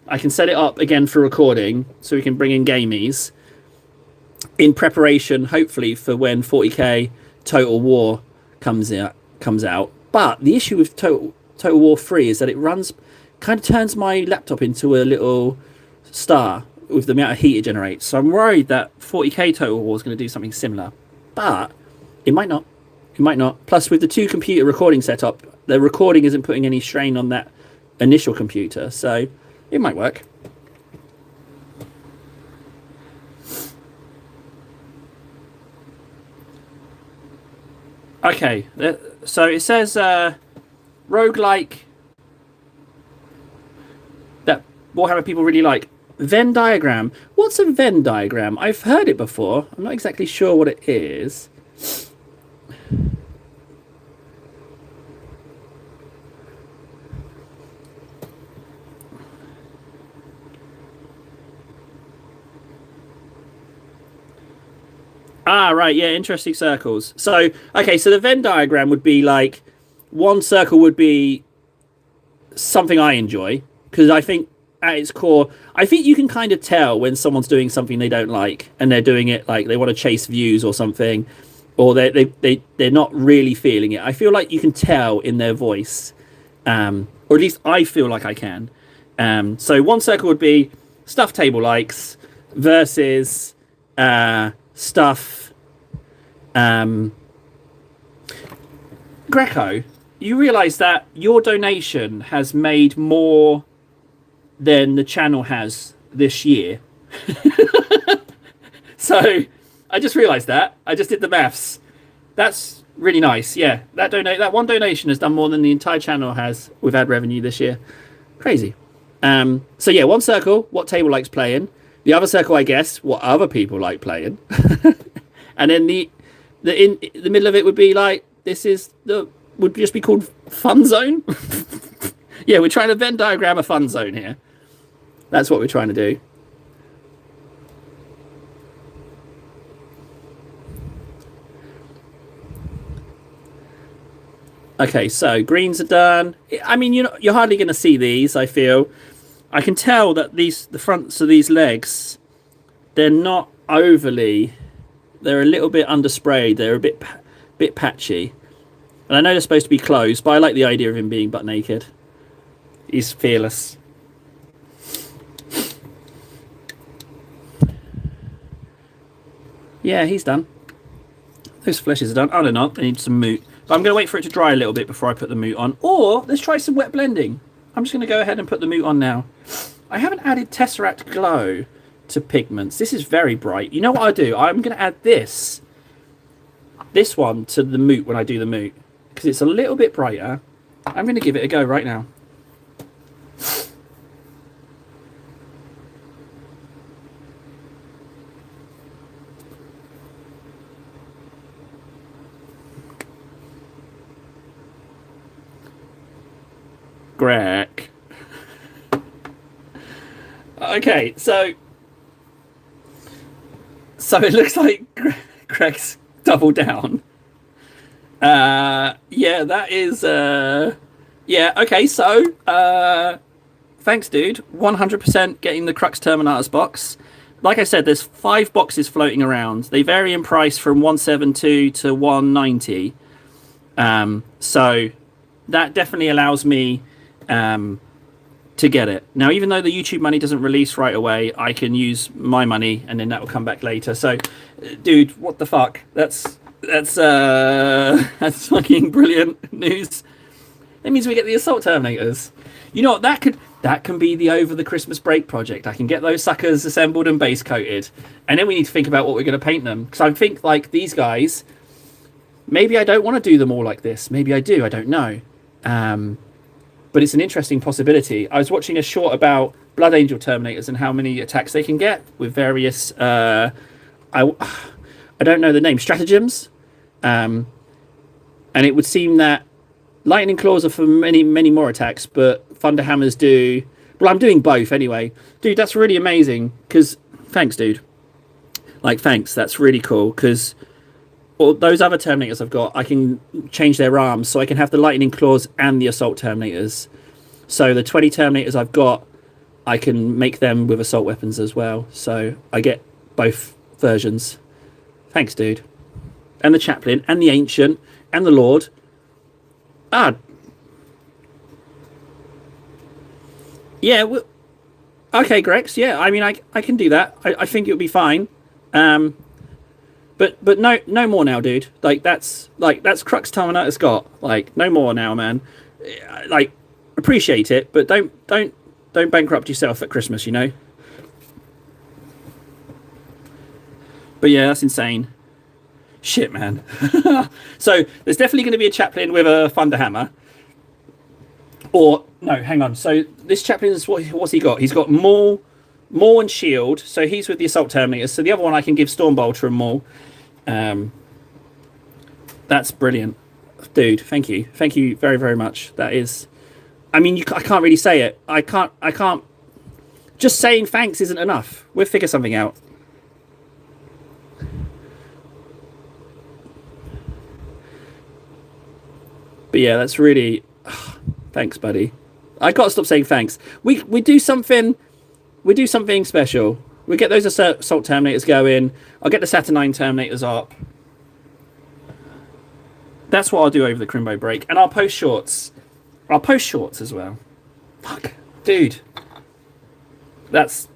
I can set it up again for recording, so we can bring in gamies in preparation, hopefully, for when 40k Total War comes out. But the issue with Total War 3 is that it kind of turns my laptop into a little star with the amount of heat it generates. So I'm worried that 40k Total War is going to do something similar. But it might not. It might not. Plus, with the 2 computer recording setup, the recording isn't putting any strain on that initial computer. So it might work. Okay, so it says roguelike that Warhammer people really like. Venn diagram. What's a Venn diagram? I've heard it before. I'm not exactly sure what it is. Right, yeah, interesting circles. So, okay, so the Venn diagram would be like, one circle would be something I enjoy, because I think at its core, I think you can kind of tell when someone's doing something they don't like, and they're doing it like they want to chase views or something, or they're not really feeling it. I feel like you can tell in their voice, or at least I feel like I can. So one circle would be stuff table likes versus stuff. Greco, you realise that your donation has made more than the channel has this year. So I just realised that. I just did the maths. That's really nice. Yeah, that one donation has done more than the entire channel has with ad revenue this year. Crazy. So yeah, one circle, what table likes playing. The other circle, I guess, what other people like playing. And then in the middle of it would be like This is the would just be called fun zone. Yeah, we're trying to Venn diagram a fun zone here. That's what we're trying to do. Okay, so greens are done. I mean, you're hardly going to see these. I feel, I can tell that the fronts of these legs, they're not overly. They're a little bit undersprayed. They're a bit patchy. And I know they're supposed to be closed, but I like the idea of him being butt naked. He's fearless. Yeah, he's done. Those fleshes are done. Oh, they're not. They need some moot. But I'm going to wait for it to dry a little bit before I put the moot on. Or let's try some wet blending. I'm just going to go ahead and put the moot on now. I haven't added Tesseract Glow to pigments. This is very bright. You know what I'll do? I'm going to add this one to the moot when I do the moot. Because it's a little bit brighter. I'm going to give it a go right now. Greg. Okay, so it looks like Greg's double down. Yeah, that is yeah, okay, so thanks dude. 100% getting the Crux Terminatus box. Like I said, there's 5 boxes floating around. They vary in price from 172 to 190. So that definitely allows me to get it. Now, even though the YouTube money doesn't release right away, I can use my money and then that will come back later. So, dude, what the fuck? That's fucking brilliant news. That means we get the Assault Terminators. You know what? That can be the over the Christmas break project. I can get those suckers assembled and base coated, and then we need to think about what we're going to paint them. Because I think like these guys, maybe I don't want to do them all like this. Maybe I do. I don't know. But it's an interesting possibility. I was watching a short about Blood Angel Terminators and how many attacks they can get with various I don't know the name, stratagems. And it would seem that Lightning Claws are for many, many more attacks, but Thunder Hammers do. Well, I'm doing both anyway. Dude, that's really amazing. Because thanks, dude. Like, thanks. That's really cool. Because well, those other Terminators I've got, I can change their arms, so I can have the Lightning Claws and the Assault Terminators. So the 20 Terminators I've got, I can make them with assault weapons as well. So I get both versions. Thanks, dude. And the Chaplain, and the Ancient, and the Lord. Ah. Yeah, well, okay, Grex, yeah, I mean, I can do that. I think it'll be fine. But no more now, dude. That's Crux Terminatus got. Like, no more now, man. Like, appreciate it, but don't bankrupt yourself at Christmas, you know. But yeah, that's insane. Shit, man. So there's definitely going to be a Chaplain with a Thunder Hammer. Or no, hang on. So this Chaplain is what's he got? He's got Maul and Shield. So he's with the Assault Terminators. So the other one I can give Stormbolter and Maul. That's brilliant, dude. Thank you very, very much. That is, I mean, I can't really say it. I can't. Just saying thanks isn't enough. We'll figure something out. But yeah, that's really thanks, buddy. I got to stop saying thanks. We do something. We do something special. We get those Assault Terminators going. I'll get the Saturnine Terminators up. That's what I'll do over the Crimbo break. And I'll post shorts. I'll post shorts as well. Fuck. Dude. That's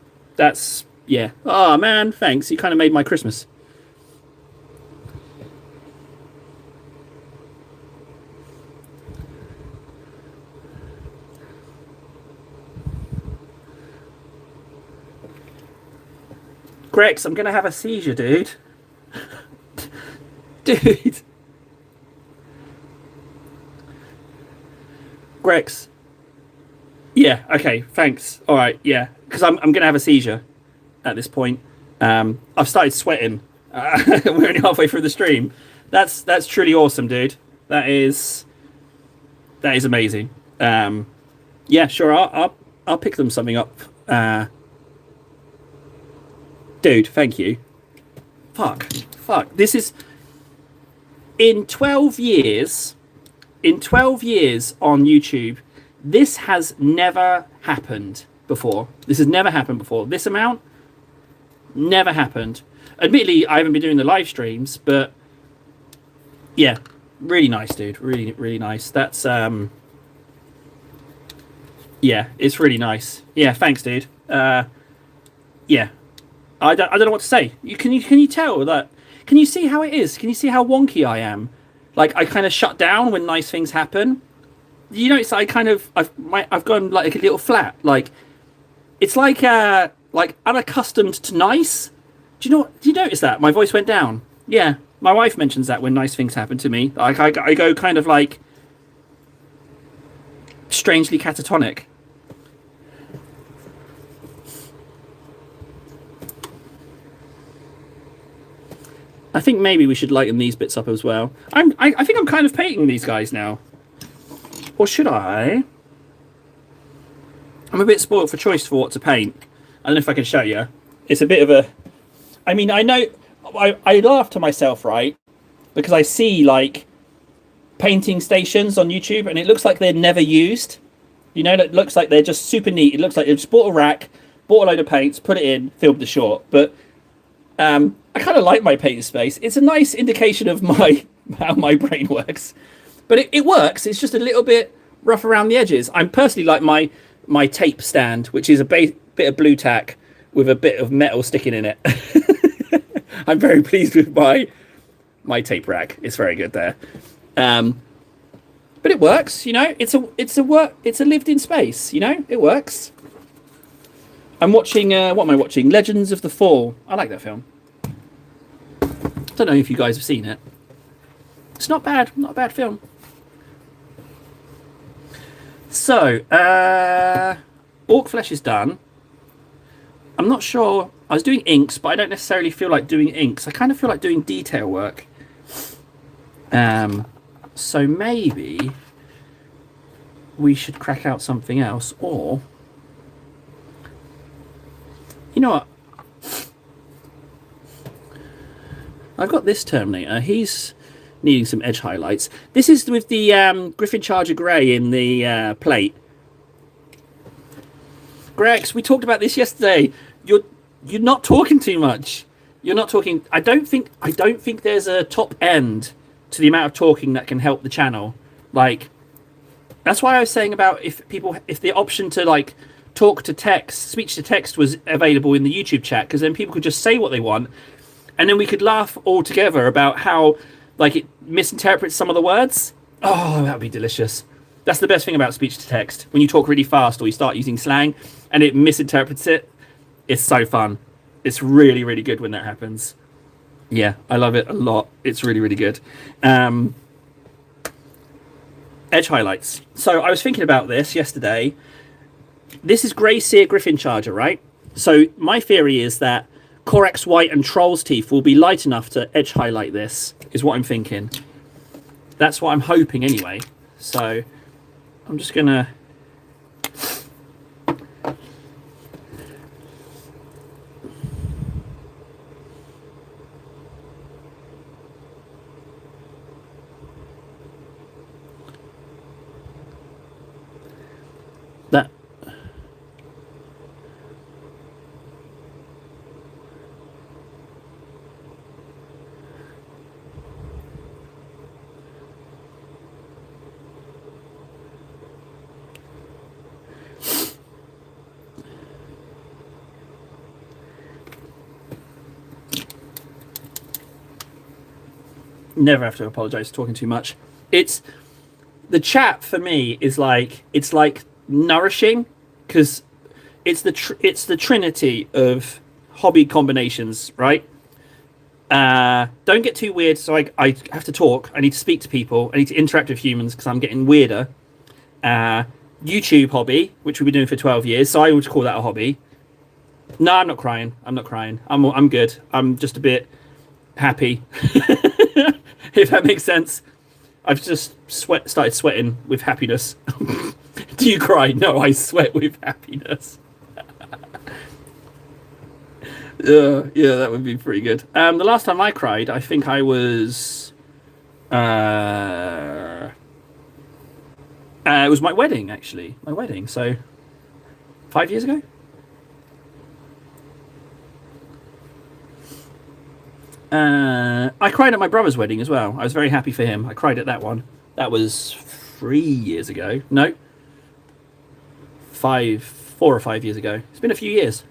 yeah. Oh, man. Thanks. You kind of made my Christmas. Grex, I'm going to have a seizure, dude. Dude. Grex. Yeah, okay, thanks. All right, yeah. Because I'm going to have a seizure at this point. I've started sweating. We're only halfway through the stream. That's truly awesome, dude. That is amazing. Yeah, sure. I'll pick them something up. Dude, thank you. Fuck. This is in 12 years. In 12 years on YouTube, this has never happened before. This has never happened before. This amount never happened. Admittedly, I haven't been doing the live streams, but yeah, really nice, dude. Really, really nice. That's yeah, it's really nice. Yeah, thanks, dude. Yeah, I don't know what to say. Can you tell that? Can you see how it is? Can you see how wonky I am? Like I kind of shut down when nice things happen. You know, it's like I've gone like a little flat. Like it's like unaccustomed to nice. Do you notice that my voice went down? Yeah, my wife mentions that when nice things happen to me. Like I go kind of like strangely catatonic. I think maybe we should lighten these bits up as well. I think I'm kind of painting these guys now. Or should I? I'm a bit spoiled for choice for what to paint. I don't know if I can show you. It's a bit of a... I mean, I know... I laugh to myself, right? Because I see, like, painting stations on YouTube, and it looks like they're never used. You know, it looks like they're just super neat. It looks like they've just bought a rack, bought a load of paints, put it in, filmed the short. But I kind of like my painting space. It's a nice indication of how my brain works. But it works. It's just a little bit rough around the edges. I'm personally like my tape stand, which is a bit of blue tack with a bit of metal sticking in it. I'm very pleased with my tape rack. It's very good there. But it works, you know. It's a lived-in space, you know. It works. I'm watching. What am I watching? Legends of the Fall. I like that film. Don't know if you guys have seen it. It's not bad. Not a bad film. So, orc flesh is done. I'm not sure. I was doing inks, but I don't necessarily feel like doing inks. I kind of feel like doing detail work. So maybe we should crack out something else, or you know what? I've got this Terminator. He's needing some edge highlights. This is with the Griffin Charger Grey in the plate. Grex, we talked about this yesterday. You're not talking too much. You're not talking. I don't think there's a top end to the amount of talking that can help the channel. Like, that's why I was saying about if the option to like talk to text, speech to text was available in the YouTube chat, because then people could just say what they want, and then we could laugh all together about how like it misinterprets some of the words. Oh, that would be delicious. That's the best thing about speech to text. When you talk really fast or you start using slang and it misinterprets it, it's so fun. It's really, really good when that happens. Yeah, I love it a lot. It's really, really good. Edge highlights. So I was thinking about this yesterday. This is Grey Seer Griffin Charger, right? So my theory is that Corax White and Troll's Teeth will be light enough to edge highlight this, is what I'm thinking. That's what I'm hoping anyway. So I'm just going to... that never have to apologize for talking too much. It's the chat for me is like, it's like nourishing, because it's the trinity of hobby combinations, right? Don't get too weird. So I have to talk. I need to speak to people. I need to interact with humans because I'm getting weirder. YouTube hobby, which we've been doing for 12 years. So I would call that a hobby. No, I'm not crying. I'm not crying. I'm good. I'm just a bit happy, if that makes sense. I've just started sweating with happiness. Do you cry? No, I sweat with happiness. Yeah, that would be pretty good. The last time I cried, I think I was. It was my wedding, actually. My wedding. So, 5 years ago. I cried at my brother's wedding as well. I was very happy for him. I cried at that one. That was 3 years ago. No, 4 or 5 years ago. It's been a few years.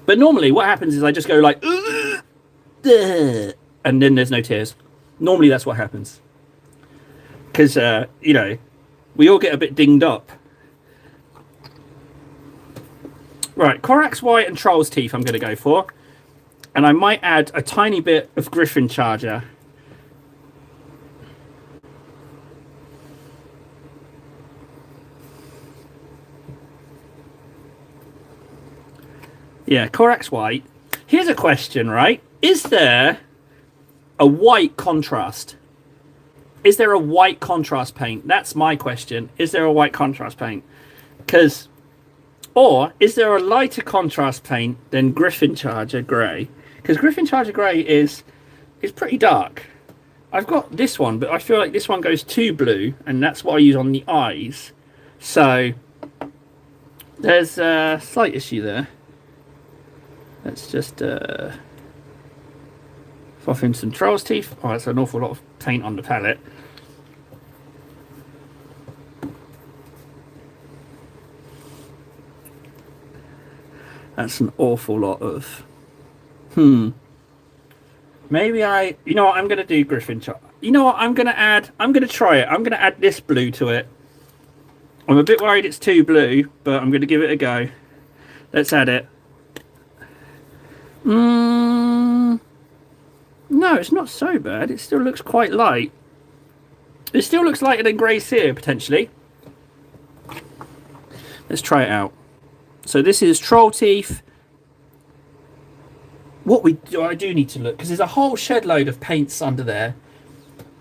But normally, what happens is I just go like, "Ugh," and then there's no tears. Normally, that's what happens. Because we all get a bit dinged up. Right, Korax White and Troll's Teeth I'm going to go for. And I might add a tiny bit of Griffin Charger. Yeah, Korax White. Here's a question, right? Is there a white contrast? Is there a white contrast paint? That's my question. Is there a white contrast paint? Or is there a lighter contrast paint than Griffin Charger Grey? Because Griffin Charger Grey is pretty dark. I've got this one, but I feel like this one goes too blue, and that's what I use on the eyes. So there's a slight issue there. Let's just fluff in some Troll's Teeth. Oh, that's an awful lot of paint on the palette. That's an awful lot of... Maybe you know what, I'm going to do Griffin Charger. You know what, I'm going to try it. I'm going to add this blue to it. I'm a bit worried it's too blue, but I'm going to give it a go. Let's add it. No, it's not so bad. It still looks quite light. It still looks lighter than Grey Seer, potentially. Let's try it out. So this is Troll Teeth. I do need to look, because there's a whole shed load of paints under there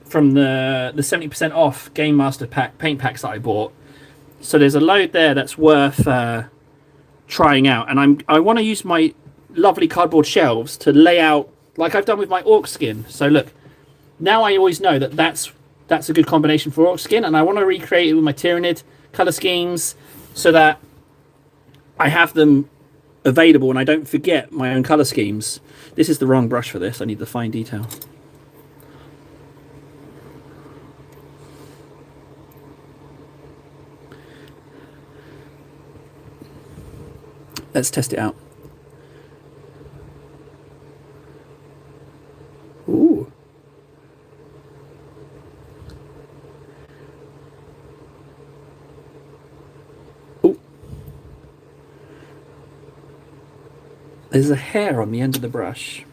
from the 70% off Game Master paint packs that I bought. So there's a load there that's worth trying out, and I want to use my lovely cardboard shelves to lay out like I've done with my orc skin. So look, now I always know that that's a good combination for orc skin, and I want to recreate it with my Tyranid color schemes so that I have them available and I don't forget my own color schemes. This is the wrong brush for this. I need the fine detail. Let's test it out. Ooh. Ooh. There's a hair on the end of the brush.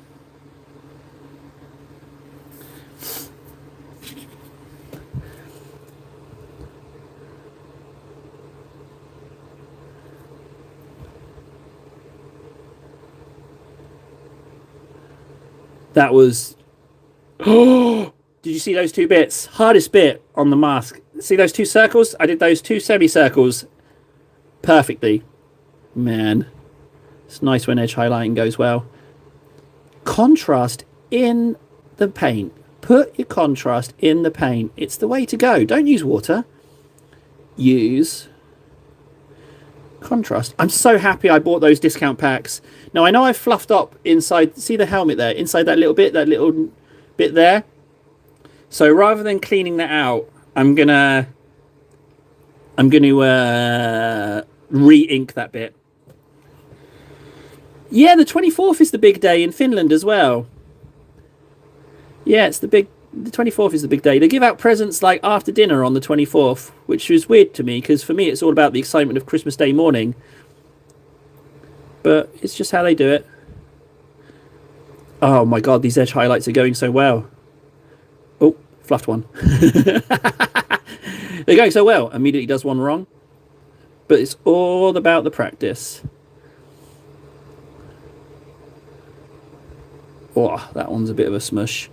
That was... Oh! Did you see those two bits? Hardest bit on the mask. See those two circles? I did those two semicircles perfectly. Man. It's nice when edge highlighting goes well. Contrast in the paint. Put your contrast in the paint. It's the way to go. Don't use water. Use contrast. I'm so happy I bought those discount packs. Now I know I've fluffed up inside. See the helmet there? Inside that little bit there. So rather than cleaning that out, I'm gonna re-ink that bit. Yeah, the 24th is the big day in Finland as well. Yeah, the 24th is the big day. They give out presents like after dinner on the 24th, which is weird to me because for me it's all about the excitement of Christmas Day morning. But it's just how they do it. Oh my god, these edge highlights are going so well. Oh, fluffed one. They're going so well. Immediately does one wrong. But it's all about the practice. Oh, that one's a bit of a smush.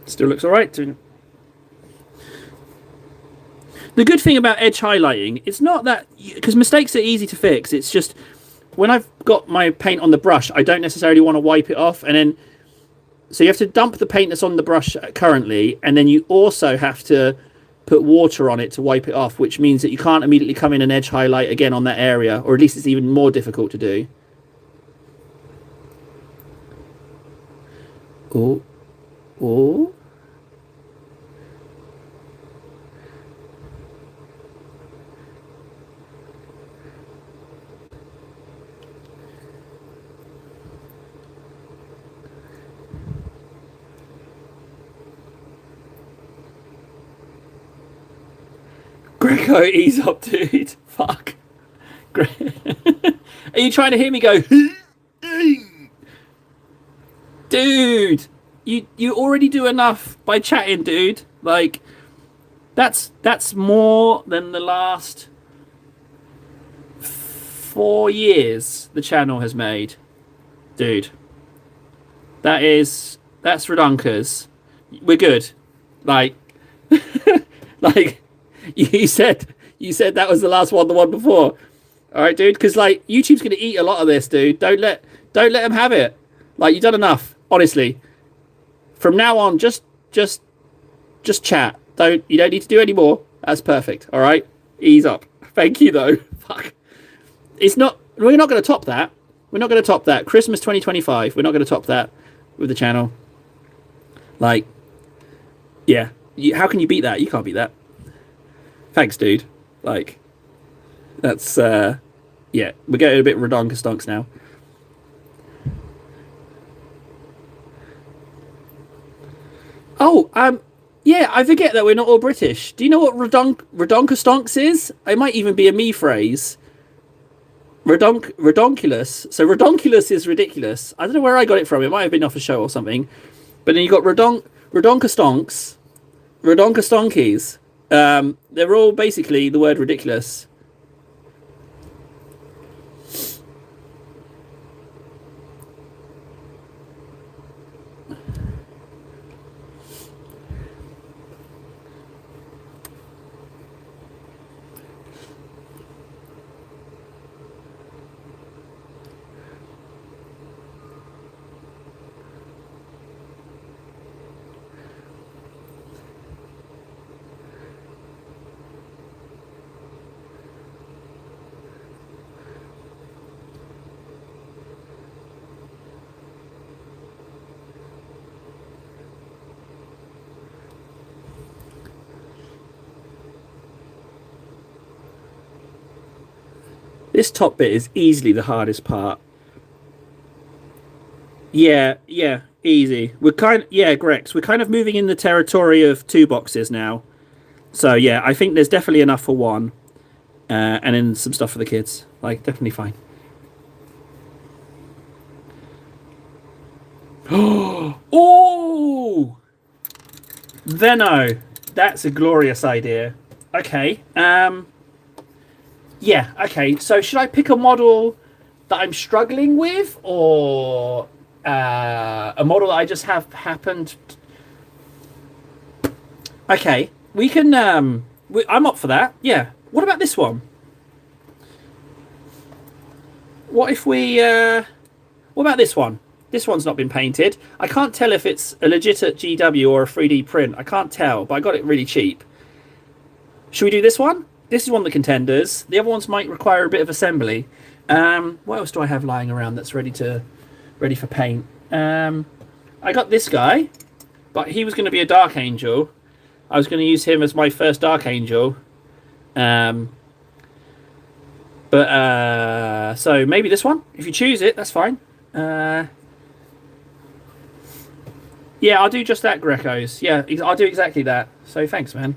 Still looks all right. The good thing about edge highlighting, it's not that, because mistakes are easy to fix. It's just when I've got my paint on the brush, I don't necessarily want to wipe it off, and then so you have to dump the paint that's on the brush currently, and then you also have to put water on it to wipe it off, which means that you can't immediately come in and edge highlight again on that area, or at least it's even more difficult to do. Oh, oh. Greco, ease up, dude. Fuck. Are you trying to hear me go? Dude, you already do enough by chatting, dude. Like, that's more than the last 4 years the channel has made, dude. That's redonkulous. We're good. Like, like. You said that was the last one, the one before. All right, dude. Because like YouTube's gonna eat a lot of this, dude. Don't let them have it. Like you've done enough, honestly. From now on, just chat. You don't need to do any more. That's perfect. All right, ease up. Thank you though. Fuck. It's not. We're not gonna top that. We're not gonna top that. Christmas 2025. We're not gonna top that with the channel. Like, yeah. How can you beat that? You can't beat that. Thanks, dude. Like, that's, yeah, we're getting a bit redonka-stonks now. Oh, yeah, I forget that we're not all British. Do you know what redonka-stonks is? It might even be a me phrase. Redonkulous. So redonkulous is ridiculous. I don't know where I got it from. It might have been off a show or something. But then you got redonka-stonks, redonka-stonkies. They're all basically the word ridiculous. This top bit is easily the hardest part. Yeah, easy. Grex. We're kind of moving in the territory of 2 boxes now. So yeah, I think there's definitely enough for one, and then some stuff for the kids. Like definitely fine. Oh, Venno. That's a glorious idea. Okay. Yeah, okay. So should I pick a model that I'm struggling with, or a model that I just have happened? Okay, we can. I'm up for that. Yeah. What about this one? What if we? What about this one? This one's not been painted. I can't tell if it's a legit GW or a 3D print. I can't tell, but I got it really cheap. Should we do this one? This is one of the contenders. The other ones might require a bit of assembly. What else do I have lying around that's ready for paint? I got this guy, but he was going to be a Dark Angel. I was going to use him as my first Dark Angel. So maybe this one. If you choose it, that's fine. Yeah, I'll do just that, Grecos. Yeah, I'll do exactly that. So thanks, man.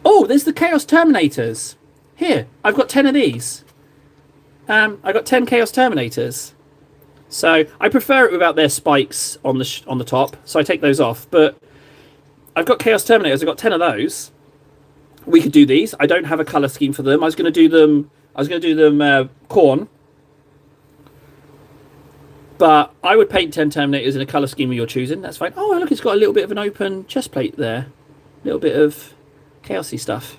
Oh, there's the Chaos Terminators. Here, I've got 10 of these. I got 10 Chaos Terminators. So I prefer it without their spikes on the top. So I take those off. But I've got Chaos Terminators. I've got 10 of those. We could do these. I don't have a color scheme for them. I was going to do them corn. But I would paint 10 Terminators in a colour scheme of your choosing. That's fine. Oh, look, it's got a little bit of an open chest plate there. A little bit of chaosy stuff.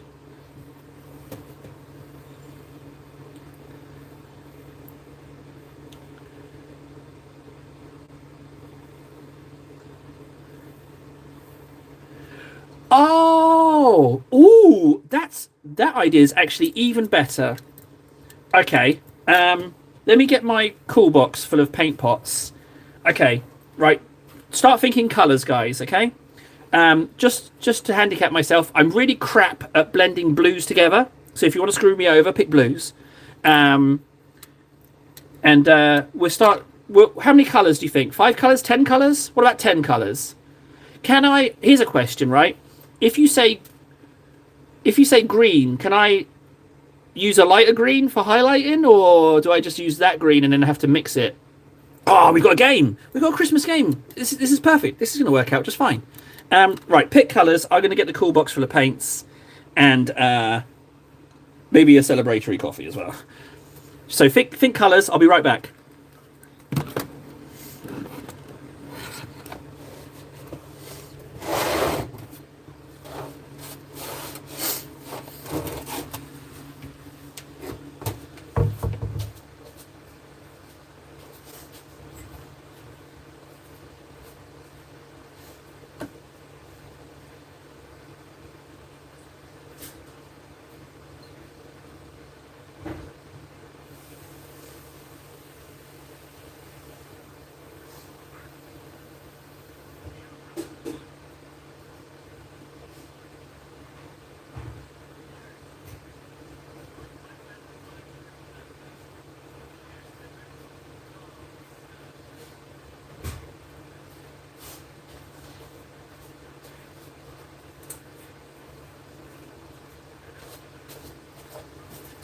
Oh, ooh, that idea is actually even better. Okay, let me get my cool box full of paint pots. Okay, right, start thinking colours, guys. Okay, just to handicap myself, I'm really crap at blending blues together. So if you want to screw me over, pick blues. Um, and we'll start. How many colours do you think? 5 colours? 10 colours? What about 10 colours? Can I? Here's a question, right? If you say green, can I use a lighter green for highlighting, or do I just use that green and then have to mix it? Oh, we got a game. We got a Christmas game. This is perfect. This is going to work out just fine. Right, pick colours. I'm going to get the cool box full of paints, and maybe a celebratory coffee as well. So think colours. I'll be right back.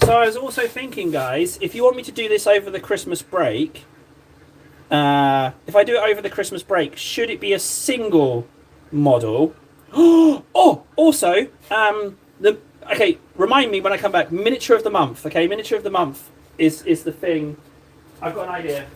So I was also thinking, guys, if you want me to do this over the Christmas break, if I do it over the Christmas break, should it be a single model? Oh, also, the okay. Remind me when I come back. Miniature of the month. Okay, miniature of the month is the thing. I've got an idea.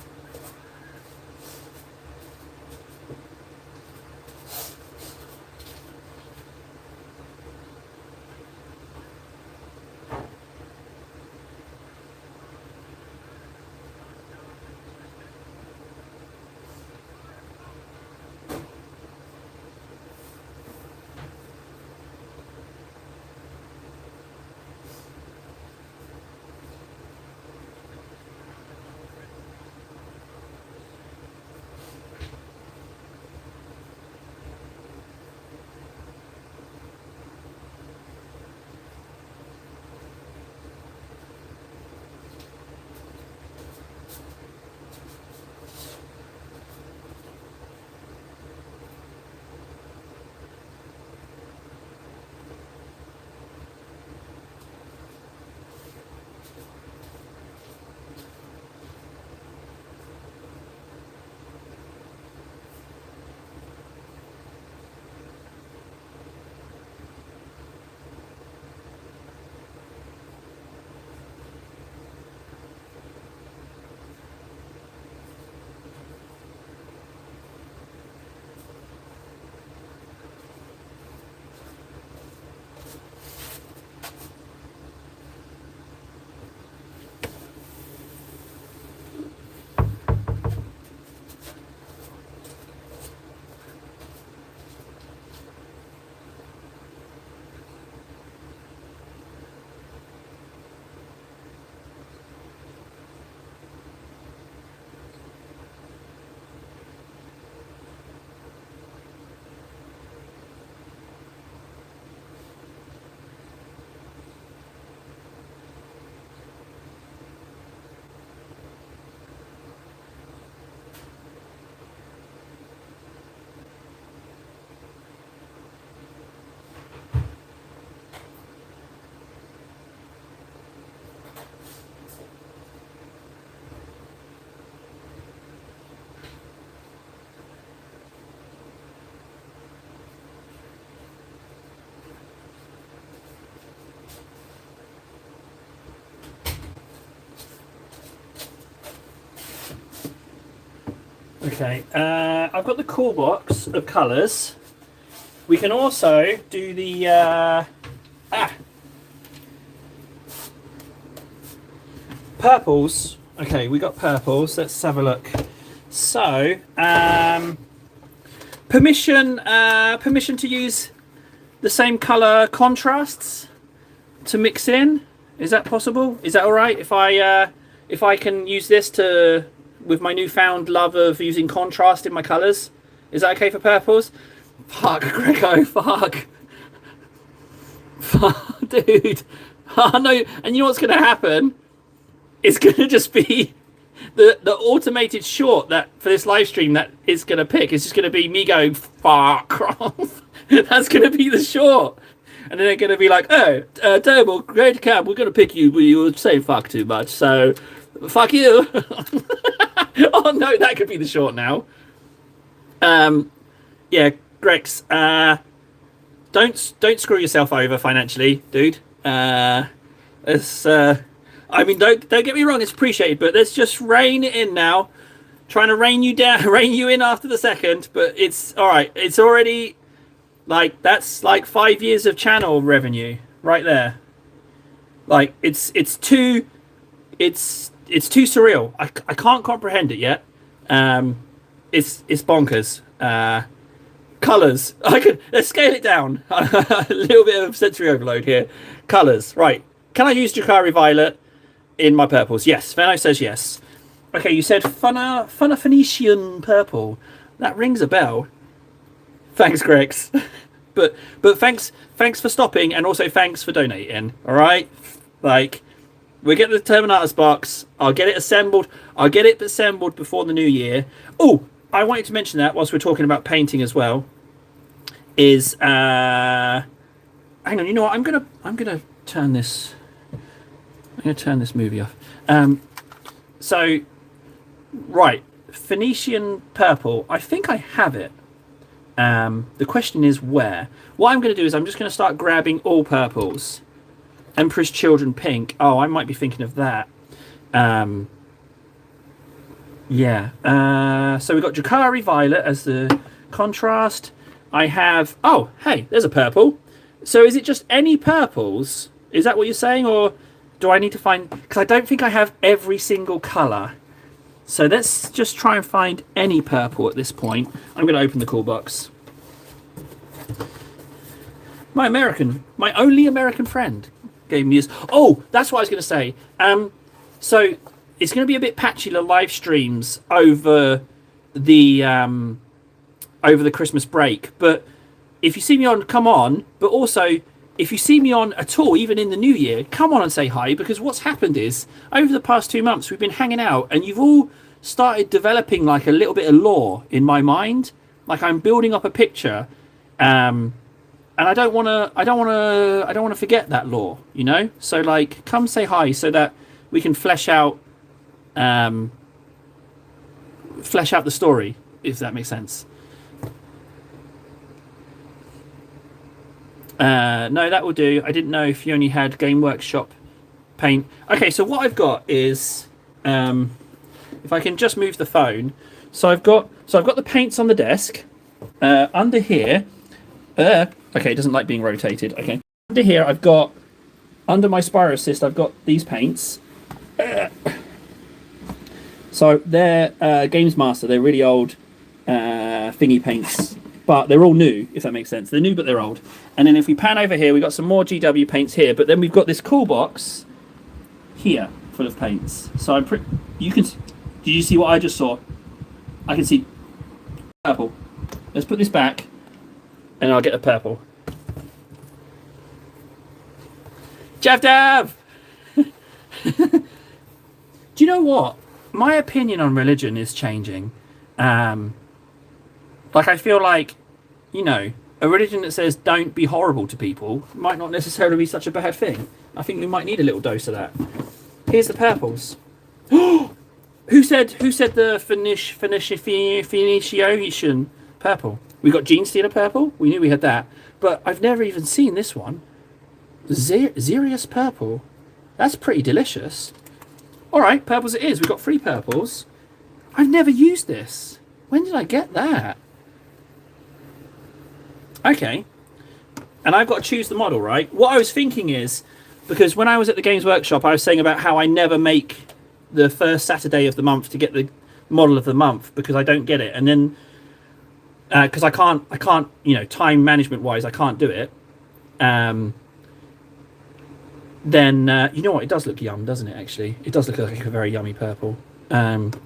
Okay, I've got the cool box of colours. We can also do the purples. Okay, we got purples. Let's have a look. So, permission to use the same colour contrasts to mix in. Is that possible? Is that all right if I can use this to with my newfound love of using contrast in my colours? Is that okay for purples? Fuck, Greco, fuck. Fuck, dude. Oh, no, and you know what's going to happen? It's going to just be the automated short that for this live stream that it's going to pick. It's just going to be me going, fuck off. That's going to be the short. And then they're going to be like, oh, Terrible, great cab, we're going to pick you, but you were saying fuck too much, so fuck you. Oh, no, that could be the short now. Yeah, Grex, don't screw yourself over financially, dude. It's, I mean, don't get me wrong, it's appreciated, but let's just rein it in now. Trying to rein you down, rein you in after the second, but it's all right. It's already like that's like 5 years of channel revenue right there. Like it's too surreal. I can't comprehend it yet. It's bonkers. Colors. Let's scale it down. A little bit of sensory overload here. Colors. Right. Can I use Dracari Violet in my purples? Yes. Fenno says yes. Okay, you said Funna Phoenician purple. That rings a bell. Thanks, Grex. but thanks for stopping, and also thanks for donating. All right, like we'll get the Terminatus box. I'll get it assembled. I'll get it assembled before the new year. Oh, I wanted to mention that whilst we're talking about painting as well. Is hang on, you know what? I'm gonna turn this. I'm gonna turn this movie off. So, right, Phoenician purple. I think I have it. The question is where. What I'm going to do is I'm just going to start grabbing all purples. Emperor's Children pink. Oh, I might be thinking of that. Yeah. So we've got Dracari Violet as the contrast. I have... Oh, hey, there's a purple. So is it just any purples? Is that what you're saying? Or do I need to find... Because I don't think I have every single colour. So let's just try and find any purple at this point. I'm going to open the cool box. My only American friend gave me this. Oh, that's what I was going to say. So it's going to be a bit patchy, the live streams over the Christmas break. But if you see me on, come on. But also, if you see me on at all, even in the new year, come on and say hi. Because what's happened is, over the past 2 months, we've been hanging out, and you've all started developing like a little bit of lore in my mind. Like I'm building up a picture, and I don't want to forget that lore, you know. So like, come say hi so that we can flesh out the story, if that makes sense. No, that will do. I didn't know if you only had Game Workshop paint. Okay, so what I've got is. If I can just move the phone, so I've got the paints on the desk. Under here, okay, it doesn't like being rotated. Okay, under here I've got under my Spyro Assist. I've got these paints. So they're Games Master. They're really old thingy paints, but they're all new. If that makes sense, they're new but they're old. And then if we pan over here, we've got some more GW paints here. But then we've got this cool box here full of paints. So you can. Did you see what I just saw? I can see purple. Let's put this back, and I'll get the purple. Jav! Do you know what? My opinion on religion is changing. Like, I feel like, you know, a religion that says don't be horrible to people might not necessarily be such a bad thing. I think we might need a little dose of that. Here's the purples. Who said the Phoenician purple? We got Gene Stealer purple. We knew we had that, but I've never even seen this one. Xerius purple. That's pretty delicious. All right, purples it is. We've got 3 purples. I've never used this. When did I get that? Okay. And I've got to choose the model, right? What I was thinking is, because when I was at the Games Workshop, I was saying about how I never make the first Saturday of the month to get the model of the month because I don't get it. And then, because I can't, time management wise, I can't do it. Then, you know what? It does look yum, doesn't it, actually? It does look like a very yummy purple. And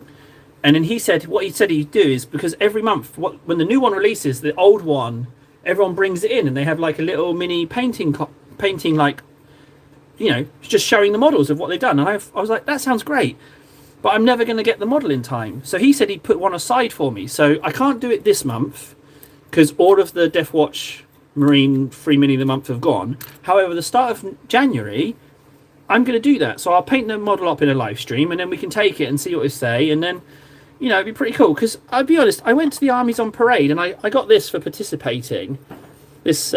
then he said, what he said he'd do is, because every month, when the new one releases, the old one, everyone brings it in and they have like a little mini painting like, just showing the models of what they've done. And I was like, that sounds great, but I'm never going to get the model in time. So he said he'd put one aside for me. So I can't do it this month because all of the Death Watch Marine free mini of the month have gone. However, the start of January, I'm going to do that. So I'll paint the model up in a live stream and then we can take it and see what they say. And then, it'd be pretty cool. Because I'll be honest, I went to the Armies on Parade and I got this for participating. This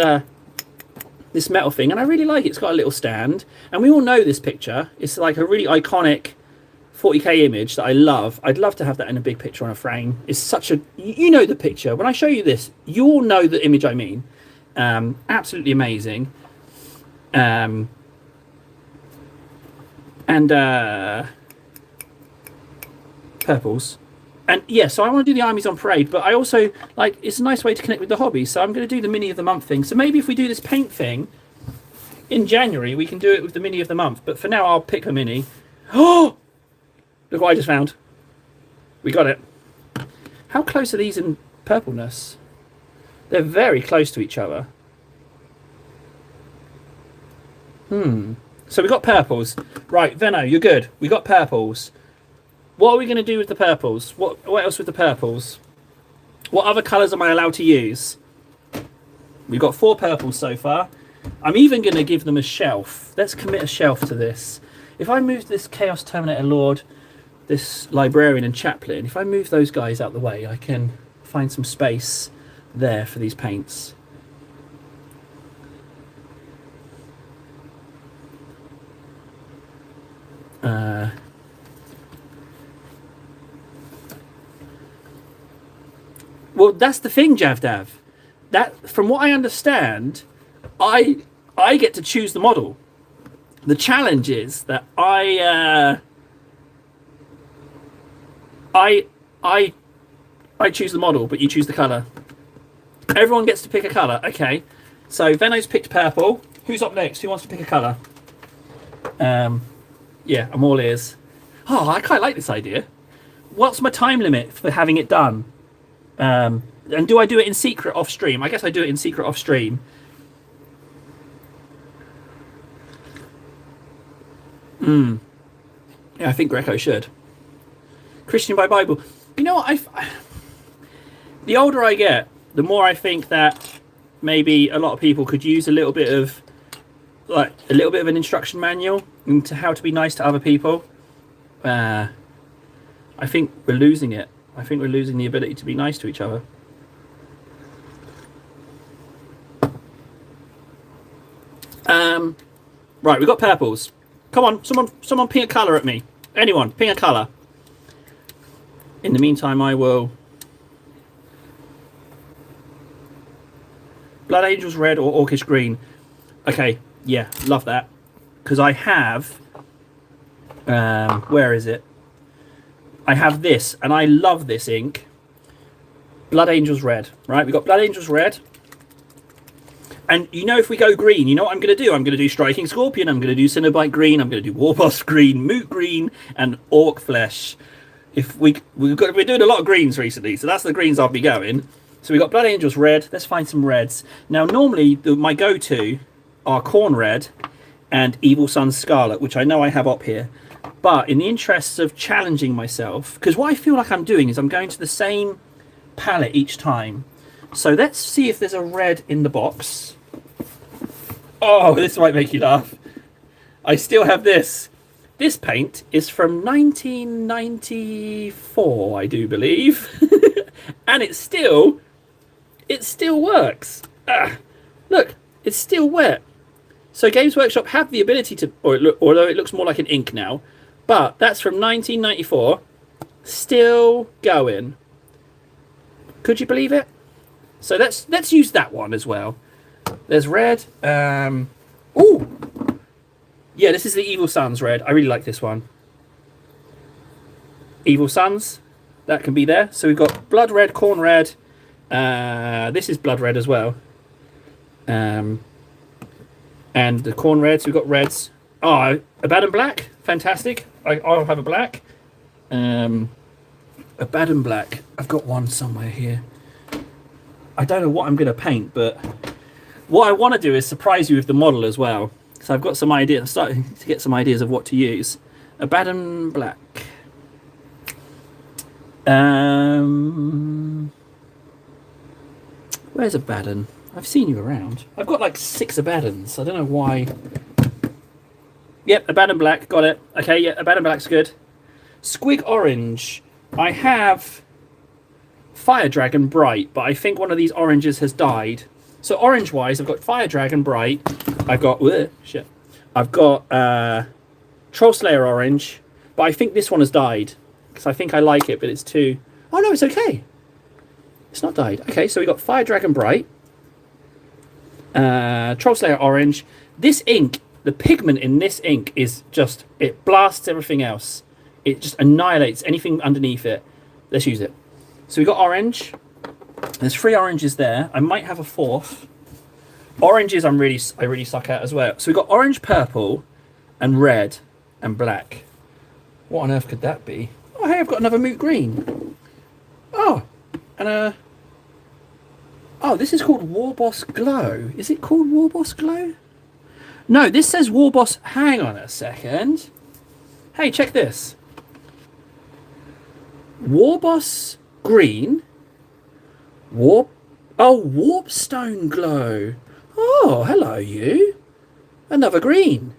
metal thing, and I really like it. It's got a little stand, and we all know this picture. It's like a really iconic 40k image that I love. I'd love to have that in a big picture on a frame. It's such a, the picture. When I show you this, you all know the image I mean. Absolutely amazing. And purples. And yeah, so I want to do the Armies on Parade, but I also, it's a nice way to connect with the hobby. So I'm going to do the mini of the month thing. So maybe if we do this paint thing in January, we can do it with the mini of the month. But for now, I'll pick a mini. Oh! Look what I just found. We got it. How close are these in purpleness? They're very close to each other. So we got purples. Right, Venno, you're good. We got purples. What are we going to do with the purples? What else with the purples? What other colours am I allowed to use? We've got 4 purples so far. I'm even going to give them a shelf. Let's commit a shelf to this. If I move this Chaos Terminator Lord, this Librarian and Chaplain, if I move those guys out the way, I can find some space there for these paints. Well, that's the thing, Javdav. That, from what I understand, I get to choose the model. The challenge is that I choose the model, but you choose the colour. Everyone gets to pick a colour. Okay, so Venno's picked purple. Who's up next? Who wants to pick a colour? Yeah, I'm all ears. Oh, I quite like this idea. What's my time limit for having it done? And do I do it in secret off stream? I guess I do it in secret off stream. Yeah, I think Greco should. Christian by Bible. You know what? The older I get, the more I think that maybe a lot of people could use a little bit of an instruction manual into how to be nice to other people. I think we're losing it. I think we're losing the ability to be nice to each other. Right, we've got purples. Come on, someone ping a colour at me. Anyone, ping a colour. In the meantime, I will... Blood Angels red or Orcish green. Okay, yeah, love that. Because I have... where is it? I have this, and I love this ink. Blood Angels red, right? We've got Blood Angels red. And if we go green, you know what I'm going to do? I'm going to do Striking Scorpion, I'm going to do Cenobite green, I'm going to do Warboss green, Moot green, and Orc Flesh. We're doing a lot of greens recently, so that's the greens I'll be going. So we've got Blood Angels red. Let's find some reds. Now, normally, my go-to are Corn Red and Evil Sun's Scarlet, which I know I have up here. But in the interests of challenging myself, because what I feel like I'm doing is I'm going to the same palette each time. So let's see if there's a red in the box. Oh, this might make you laugh. I still have this. This paint is from 1994, I do believe. And it still works. Look, it's still wet. So Games Workshop have the ability to, although it looks more like an ink now, but that's from 1994, still going. Could you believe it? So let's use that one as well. There's red. Oh, yeah, this is the Evil Sons red. I really like this one. Evil Sons, that can be there. So we've got blood red, corn red. This is blood red as well. And the corn reds, we've got reds. Oh, Abaddon black, fantastic. I'll have a black. Abaddon black. I've got one somewhere here. I don't know what I'm going to paint, but what I want to do is surprise you with the model as well. So I've got some ideas. I'm starting to get some ideas of what to use. Abaddon black. Where's Abaddon? I've seen you around. I've got like 6 Abaddons. I don't know why. Yep, Abaddon black. Got it. Okay, yeah, Abaddon black's good. Squig orange. I have Fire Dragon Bright, but I think one of these oranges has died. So orange wise, I've got Fire Dragon Bright. I've got shit. I've got Troll Slayer orange, but I think this one has died because I think I like it, but it's too. Oh no, it's okay. It's not died. Okay, so we got Fire Dragon Bright, Troll Slayer orange. This ink, the pigment in this ink is just, it blasts everything else. It just annihilates anything underneath it. Let's use it. So we got orange. There's 3 oranges there. I might have a 4th. Oranges I really suck at as well. So we got orange, purple, and red, and black. What on earth could that be? Oh, hey, I've got another moot green. Oh, and oh, this is called Warboss Glow. Is it called Warboss Glow? No, this says Warboss. Hang on a second. Hey, check this. Warboss Green. Warpstone Glow. Oh, hello you. Another green.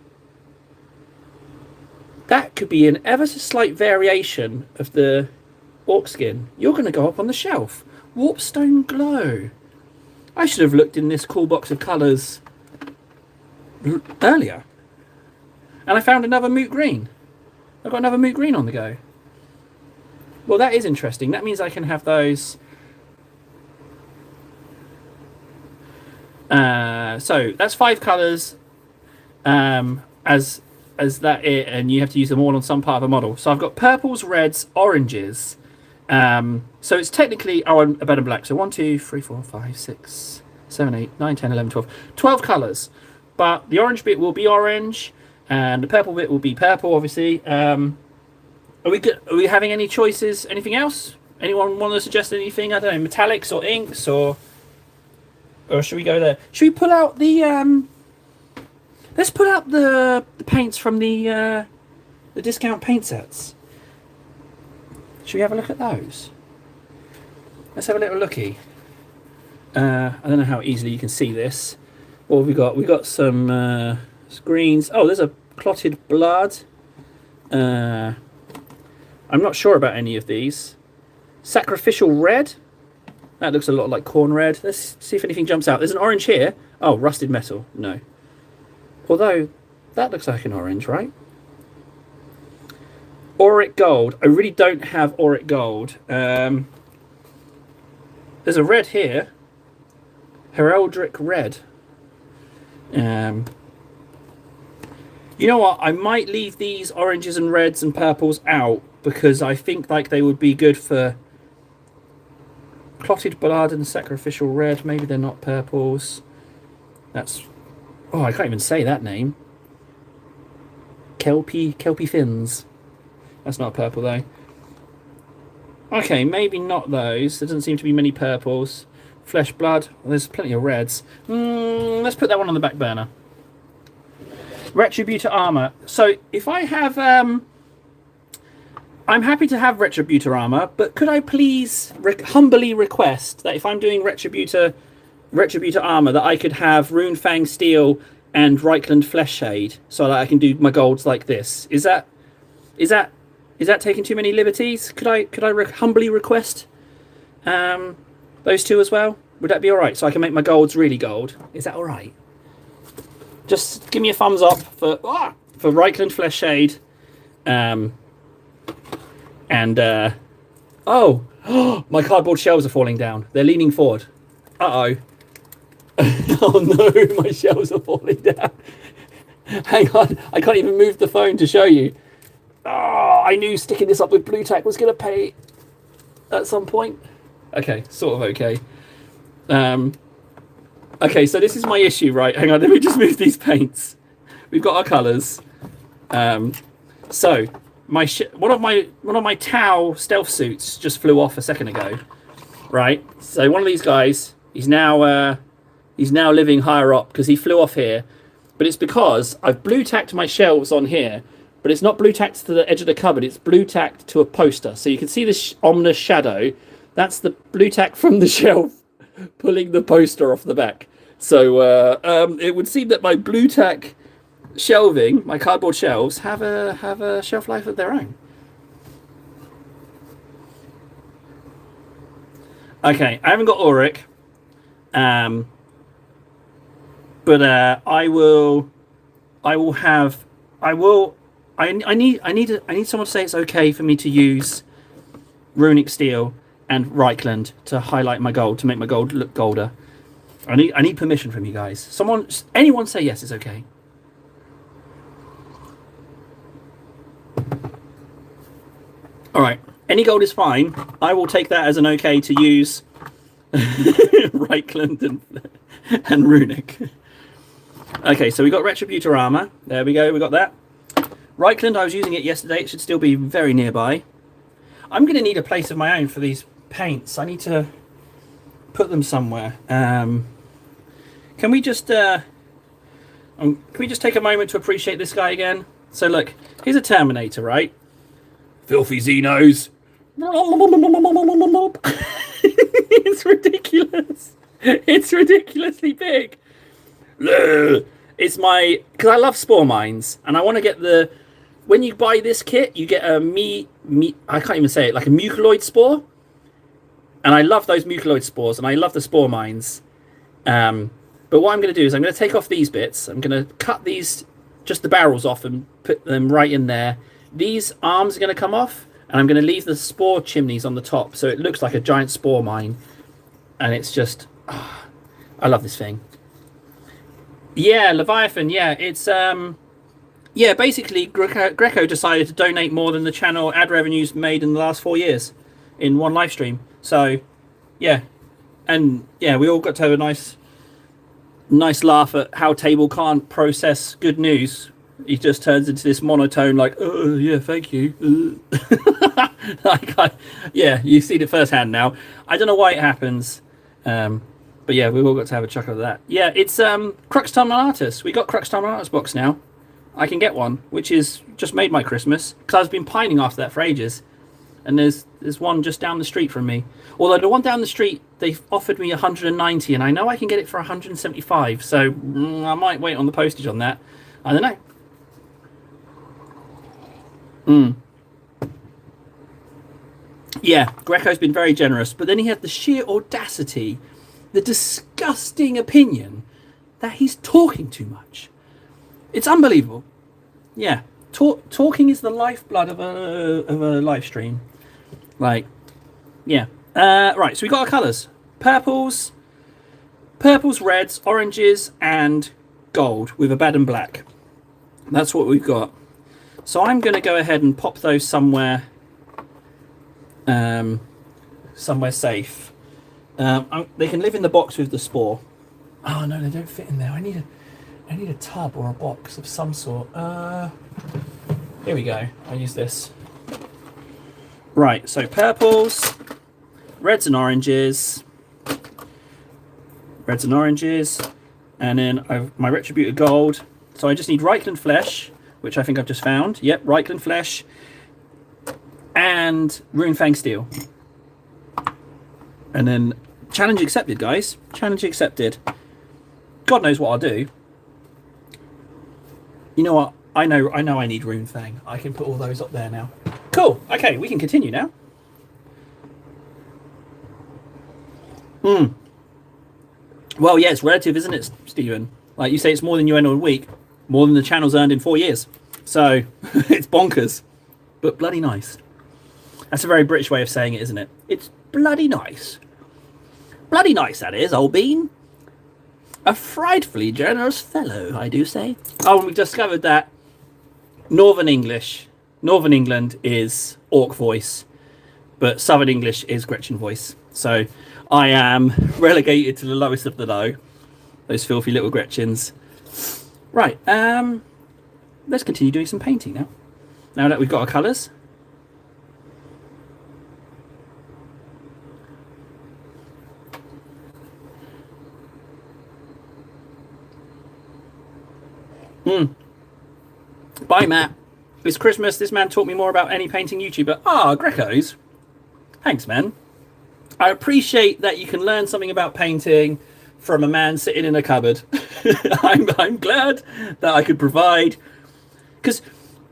That could be an ever so slight variation of the orc skin. You're going to go up on the shelf. Warpstone Glow. I should have looked in this cool box of colours earlier. And I found another moot green. I've got another moot green on the go. Well, that is interesting. That means I can have those. So that's 5 colours as that it, and you have to use them all on some part of a model. So I've got purples, reds, oranges. So it's technically a bed and black. So 1, 2, 3, 4, 5, 6, 7, 8, 9, 10, 11, 12. 12 colours. But the orange bit will be orange, and the purple bit will be purple, obviously. Are we having any choices? Anything else? Anyone want to suggest anything? I don't know, metallics or inks, or should we go there? Should we pull out the let's pull out the paints from the discount paint sets. Should we have a look at those? Let's have a little looky. I don't know how easily you can see this. What have we got? We got some screens. Oh, there's a clotted blood. I'm not sure about any of these. Sacrificial red. That looks a lot like corn red. Let's see if anything jumps out. There's an orange here. Oh, rusted metal. No. Although, that looks like an orange, right? Auric gold. I really don't have auric gold. There's a red here. Heraldric red. You know what? I might leave these oranges and reds and purples out because I think like they would be good for clotted blood and sacrificial red. Maybe they're not purples. That's... Oh, I can't even say that name. Kelpie fins. That's not purple though. Okay, maybe not those. There doesn't seem to be many purples. Flesh blood. Well, there's plenty of reds. Let's put that one on the back burner. Retributor armor. So if I have I'm happy to have Retributor armor, but could I please humbly request that if I'm doing Retributor armor that I could have Runefang steel and Reichland flesh shade so that I can do my golds like this. Is that taking too many liberties? Could I humbly request those two as well? Would that be all right? So I can make my golds really gold. Is that all right? Just give me a thumbs up for Reichland flesh shade, and Oh, my cardboard shelves are falling down. They're leaning forward. Uh-oh. Oh no, my shelves are falling down. Hang on, I can't even move the phone to show you. Oh, I knew sticking this up with blue tack was going to pay at some point. Okay, sort of okay. Okay, so this is my issue, right? Hang on, let me just move these paints. We've got our colours. So one of my Tau stealth suits just flew off a second ago, right? So one of these guys, he's now living higher up because he flew off here, but it's because I've blue tacked my shelves on here, but it's not blue tacked to the edge of the cupboard. It's blue tacked to a poster, so you can see this ominous shadow. That's the blue tack from the shelf pulling the poster off the back. So it would seem that my blue tack shelving, my cardboard shelves, have a shelf life of their own. Okay, I haven't got Auric, but I need someone to say it's okay for me to use runic steel and Reichland to highlight my gold, to make my gold look golder. I need permission from you guys. Anyone say yes, it's okay. All right, any gold is fine. I will take that as an okay to use Reichland and runic. Okay, so we got Retributor armor. There we go, we got that. Reichland, I was using it yesterday. It should still be very nearby. I'm going to need a place of my own for these paints. I need to put them somewhere. Can we just take a moment to appreciate this guy again? So look, here's a Terminator, right? Filthy Xenos. It's ridiculous. It's ridiculously big. It's because I love spore mines, and I want to get the. When you buy this kit, you get a I can't even say it, like a mucoid spore, and I love those mucoid spores, and I love the spore mines. But what I'm going to do is I'm going to take off these bits. I'm going to cut just the barrels off and put them right in there. These arms are going to come off, and I'm going to leave the spore chimneys on the top, so it looks like a giant spore mine. And it's just, I love this thing. Yeah, Leviathan. Yeah, it's basically Greco decided to donate more than the channel ad revenues made in the last 4 years in one live stream. So, yeah, and yeah, we all got to have a nice laugh at how Table can't process good news. He just turns into this monotone, like, oh yeah, thank you. Yeah, you've seen it firsthand now. I don't know why it happens. But yeah, we've all got to have a chuckle at that. Yeah, it's Crux Terminatus. We got Crux Terminatus box now. I can get one, which is just made my Christmas, because I've been pining after that for ages. And there's one just down the street from me. Although the one down the street, they've offered me 190, and I know I can get it for 175. So I might wait on the postage on that. I don't know. Yeah, Greco's been very generous, but then he had the sheer audacity, the disgusting opinion that he's talking too much. It's unbelievable. Yeah, talking is the lifeblood of a live stream. Like, yeah. Right, so we got our colours: purples, reds, oranges, and gold with a bad and black. That's what we've got. So I'm going to go ahead and pop those somewhere safe. They can live in the box with the spore. Oh no, they don't fit in there. I need a tub or a box of some sort. Here we go. I'll use this. Right, so purples, reds and oranges, and then my Retributor gold. So I just need Reichland flesh, which I think I've just found. Yep, Reichland flesh, and Runefang steel. And then challenge accepted, guys. Challenge accepted. God knows what I'll do. You know what? I know I need Runefang. I can put all those up there now. Cool. Okay, we can continue now. Well, yeah, it's relative, isn't it, Stephen? Like you say, it's more than you earn in a week, more than the channel's earned in 4 years. So it's bonkers, but bloody nice. That's a very British way of saying it, isn't it? It's bloody nice. Bloody nice, that is, old bean. A frightfully generous fellow, I do say. Oh, and we discovered that Northern England is Orc voice, but Southern English is Gretchen voice. So I am relegated to the lowest of the low. Those filthy little Gretchens. Right, let's continue doing some painting now. Now that we've got our colours. Bye, Matt. It's Christmas. This man taught me more about any painting YouTuber. Ah, Greco's. Thanks, man. I appreciate that you can learn something about painting from a man sitting in a cupboard. I'm glad that I could provide. Because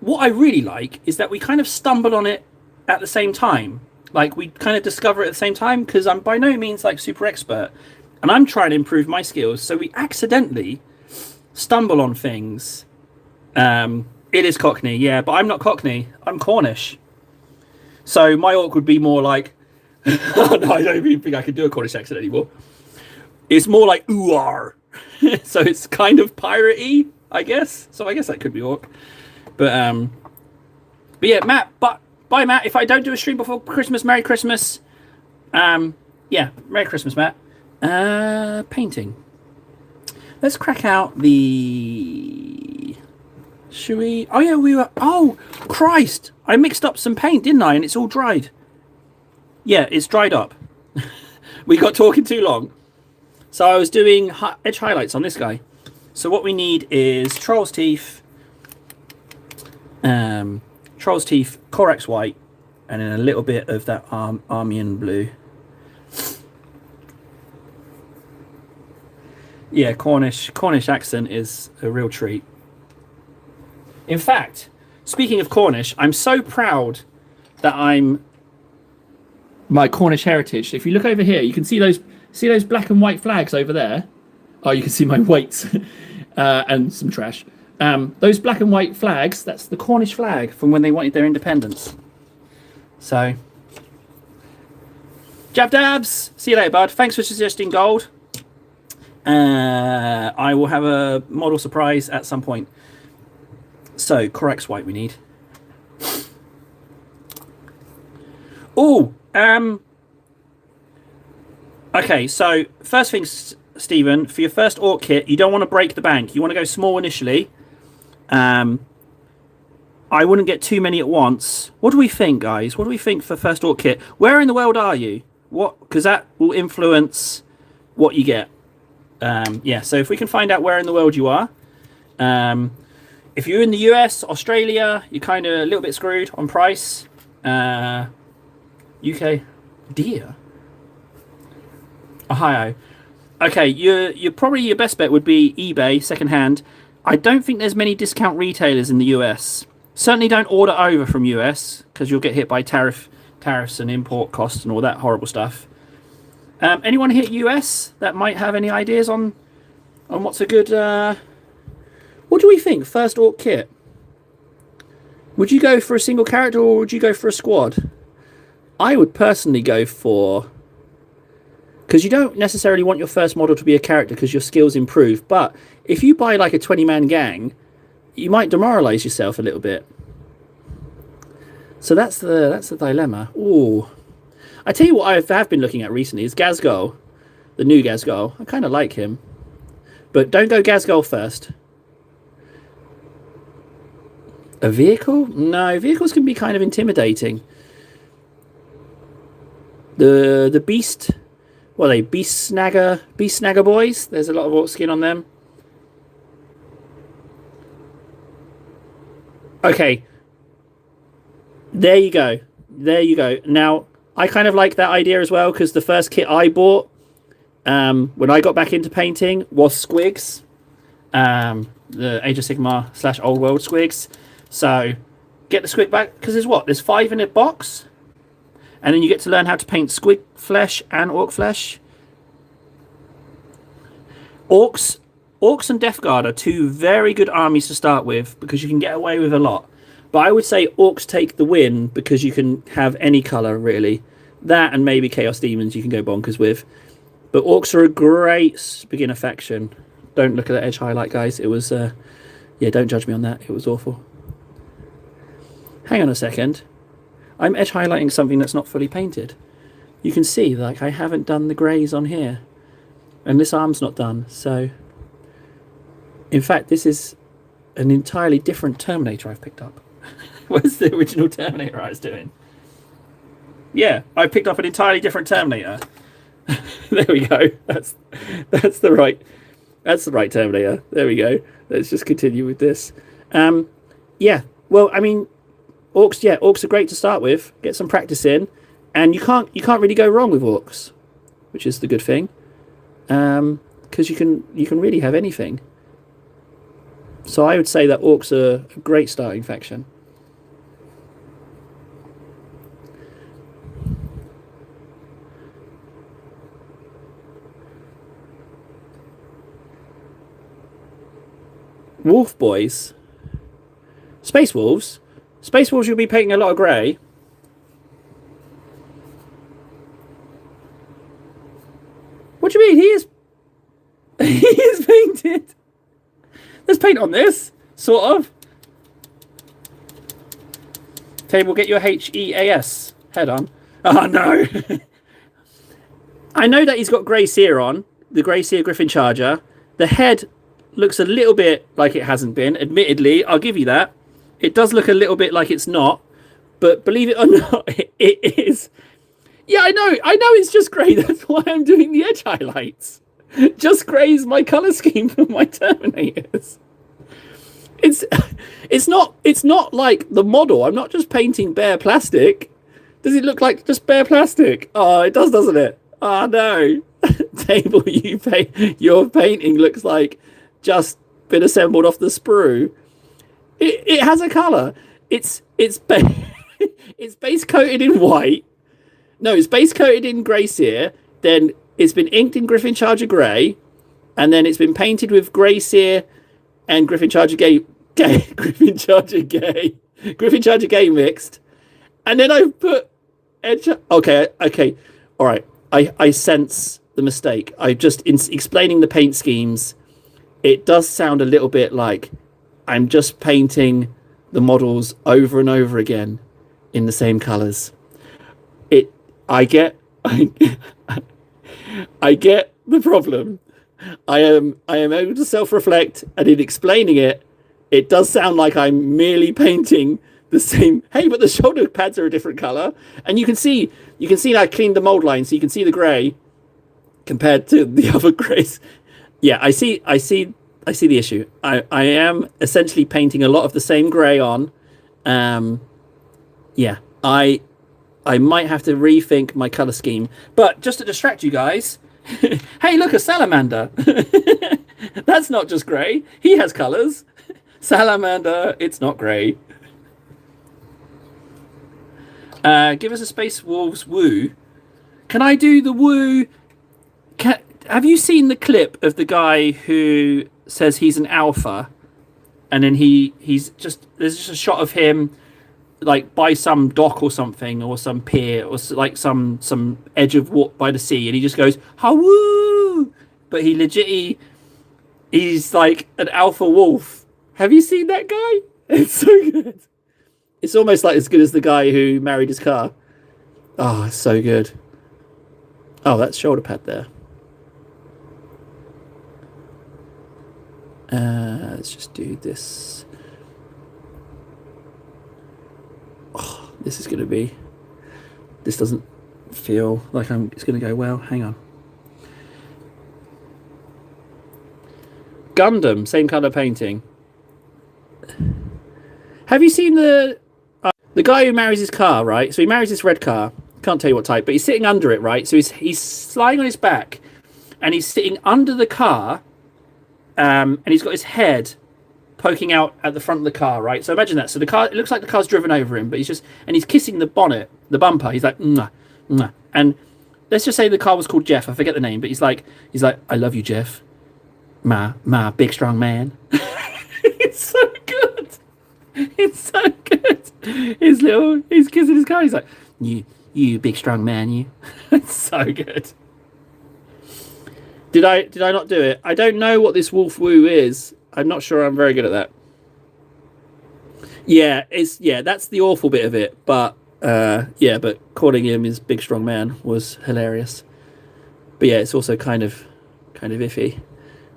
what I really like is that we kind of stumble on it at the same time. Like, we kind of discover it at the same time, because I'm by no means like super expert. And I'm trying to improve my skills. So we accidentally stumble on things. It is Cockney, yeah, but I'm not Cockney. I'm Cornish. So my orc would be more like... oh, no, I don't even think I can do a Cornish accent anymore. It's more like ooh-ar. So it's kind of pirate-y, I guess. So I guess that could be orc. But yeah, Matt, bye, Matt. If I don't do a stream before Christmas, Merry Christmas. Yeah, Merry Christmas, Matt. Painting. Let's crack out the... Should we... Oh, yeah, we were... Oh, Christ! I mixed up some paint, didn't I? And it's all dried. Yeah, it's dried up. We got talking too long. So I was doing edge highlights on this guy. So what we need is Troll's Teeth, Corax White, and then a little bit of that Armian Blue. Yeah, Cornish accent is a real treat. In fact, speaking of Cornish, I'm so proud that I'm my Cornish heritage. If you look over here, you can see those black and white flags over there. Oh, you can see my weights and some trash. Those black and white flags, that's the Cornish flag from when they wanted their independence. So, jab dabs. See you later, bud. Thanks for suggesting gold. I will have a model surprise at some point. So, Corax White we need. Oh, okay, so first things, Stephen, for your first orc kit, you don't want to break the bank. You want to go small initially. I wouldn't get too many at once. What do we think, guys? What do we think for first orc kit? Where in the world are you? What? Because that will influence what you get. Yeah, so if we can find out where in the world you are. If you're in the US, Australia, you're kind of a little bit screwed on price. UK, dear. Ohio. Okay, you're probably your best bet would be eBay secondhand. I don't think there's many discount retailers in the US. Certainly don't order over from US because you'll get hit by tariffs and import costs and all that horrible stuff. Anyone here US that might have any ideas on what's a good? What do we think? First orc kit. Would you go for a single character or would you go for a squad? I would personally go for... Because you don't necessarily want your first model to be a character because your skills improve. But if you buy like a 20-man gang, you might demoralize yourself a little bit. So that's the dilemma. Ooh. I tell you what I have been looking at recently is Gazgol. The new Gazgol. I kind of like him. But don't go Gazgol first. A vehicle? No, vehicles can be kind of intimidating. The beast... What are they? Beast Snagger boys? There's a lot of orc skin on them. Okay. There you go. There you go. Now, I kind of like that idea as well, because the first kit I bought when I got back into painting was Squigs. The Age of Sigmar / Old World Squigs. So, get the Squig back, because there's 5 in a box? And then you get to learn how to paint squig flesh and orc flesh. Orcs and Death Guard are 2 very good armies to start with because you can get away with a lot. But I would say orcs take the win because you can have any color really. That and maybe chaos demons you can go bonkers with. But orcs are a great beginner faction. Don't look at that edge highlight, guys. It was yeah, don't judge me on that. It was awful. Hang on a second. I'm edge highlighting something that's not fully painted. You can see, like, I haven't done the greys on here. And this arm's not done, so... In fact, this is an entirely different Terminator I've picked up. Where's the original Terminator I was doing? Yeah, I picked up an entirely different Terminator. There we go. That's the right Terminator. There we go. Let's just continue with this. Yeah. Well, I mean, orcs are great to start with. Get some practice in, and you can't really go wrong with orcs, which is the good thing. Because you can really have anything. So I would say that orcs are a great starting faction. Wolf boys. Space wolves. Space wolves, you'll be painting a lot of grey. What do you mean? He is he is painted. There's paint on this, sort of. Table, get your HEAS head on. Oh no. I know that he's got grey sear on, the grey sear Griffin Charger. The head looks a little bit like it hasn't been. Admittedly, I'll give you that. It does look a little bit like it's not, but believe it or not, it is. Yeah, I know it's just grey. That's why I'm doing the edge highlights. Just grey is my colour scheme for my Terminators. It's not like the model. I'm not just painting bare plastic. Does it look like just bare plastic? Oh, it does, doesn't it? Oh no. Table, your painting looks like just been assembled off the sprue. It has a colour. It's base coated in white. No, it's base coated in grey sear. Then it's been inked in Griffin Charger grey, and then it's been painted with grey sear and Griffin Charger gay Griffin Charger gay mixed, and then I've put edge. Okay, all right. I sense the mistake. I just in explaining the paint schemes. It does sound a little bit like I'm just painting the models over and over again in the same colours. I get the problem. I am able to self-reflect, and in explaining it, it does sound like I'm merely painting the same. Hey, but the shoulder pads are a different colour, and you can see I cleaned the mould line, so you can see the grey compared to the other greys. Yeah, I see the issue. I am essentially painting a lot of the same grey on. Yeah, I might have to rethink my colour scheme. But just to distract you guys, hey, look, a salamander. That's not just grey. He has colours. Salamander, it's not grey. Give us a Space Wolves woo. Can I do the woo? Have you seen the clip of the guy who says he's an alpha, and then there's just a shot of him like by some dock or something, or some pier, or like some edge of water by the sea, and he just goes "Hawoo!" But he's like an alpha wolf. Have you seen that guy? It's so good. It's almost like as good as the guy who married his car. Oh, it's so good. Oh, that's shoulder pad there. Let's just do this. Oh, this is going to be... This doesn't feel like it's going to go well. Hang on. Gundam, same colour painting. Have you seen the guy who marries his car, right? So he marries this red car. Can't tell you what type, but he's sitting under it, right? So he's lying on his back, and he's sitting under the car, and he's got his head poking out at the front of the car, right? So imagine that. So the car, it looks like the car's driven over him, but he's kissing the bonnet, the bumper. He's like, mwah, mwah. And let's just say the car was called Jeff. I forget the name, but he's like, I love you, Jeff. My big strong man. It's so good. It's so good. He's kissing his car. He's like, you big strong man, you. It's so good. Did I not do it? I don't know what this wolf woo is. I'm not sure I'm very good at that. Yeah, that's the awful bit of it. But but calling him his big strong man was hilarious. But yeah, it's also kind of iffy.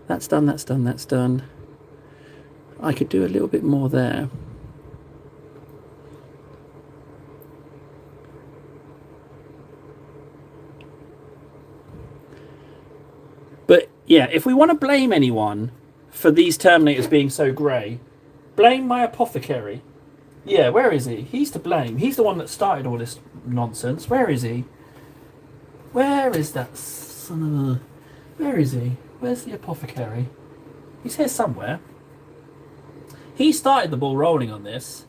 That's done, that's done, that's done. I could do a little bit more there. But yeah, if we want to blame anyone for these Terminators being so grey, blame my apothecary. Yeah, where is he? He's to blame. He's the one that started all this nonsense. Where is he? Where is that son of a... Where is he? Where's the apothecary? He's here somewhere. He started the ball rolling on this.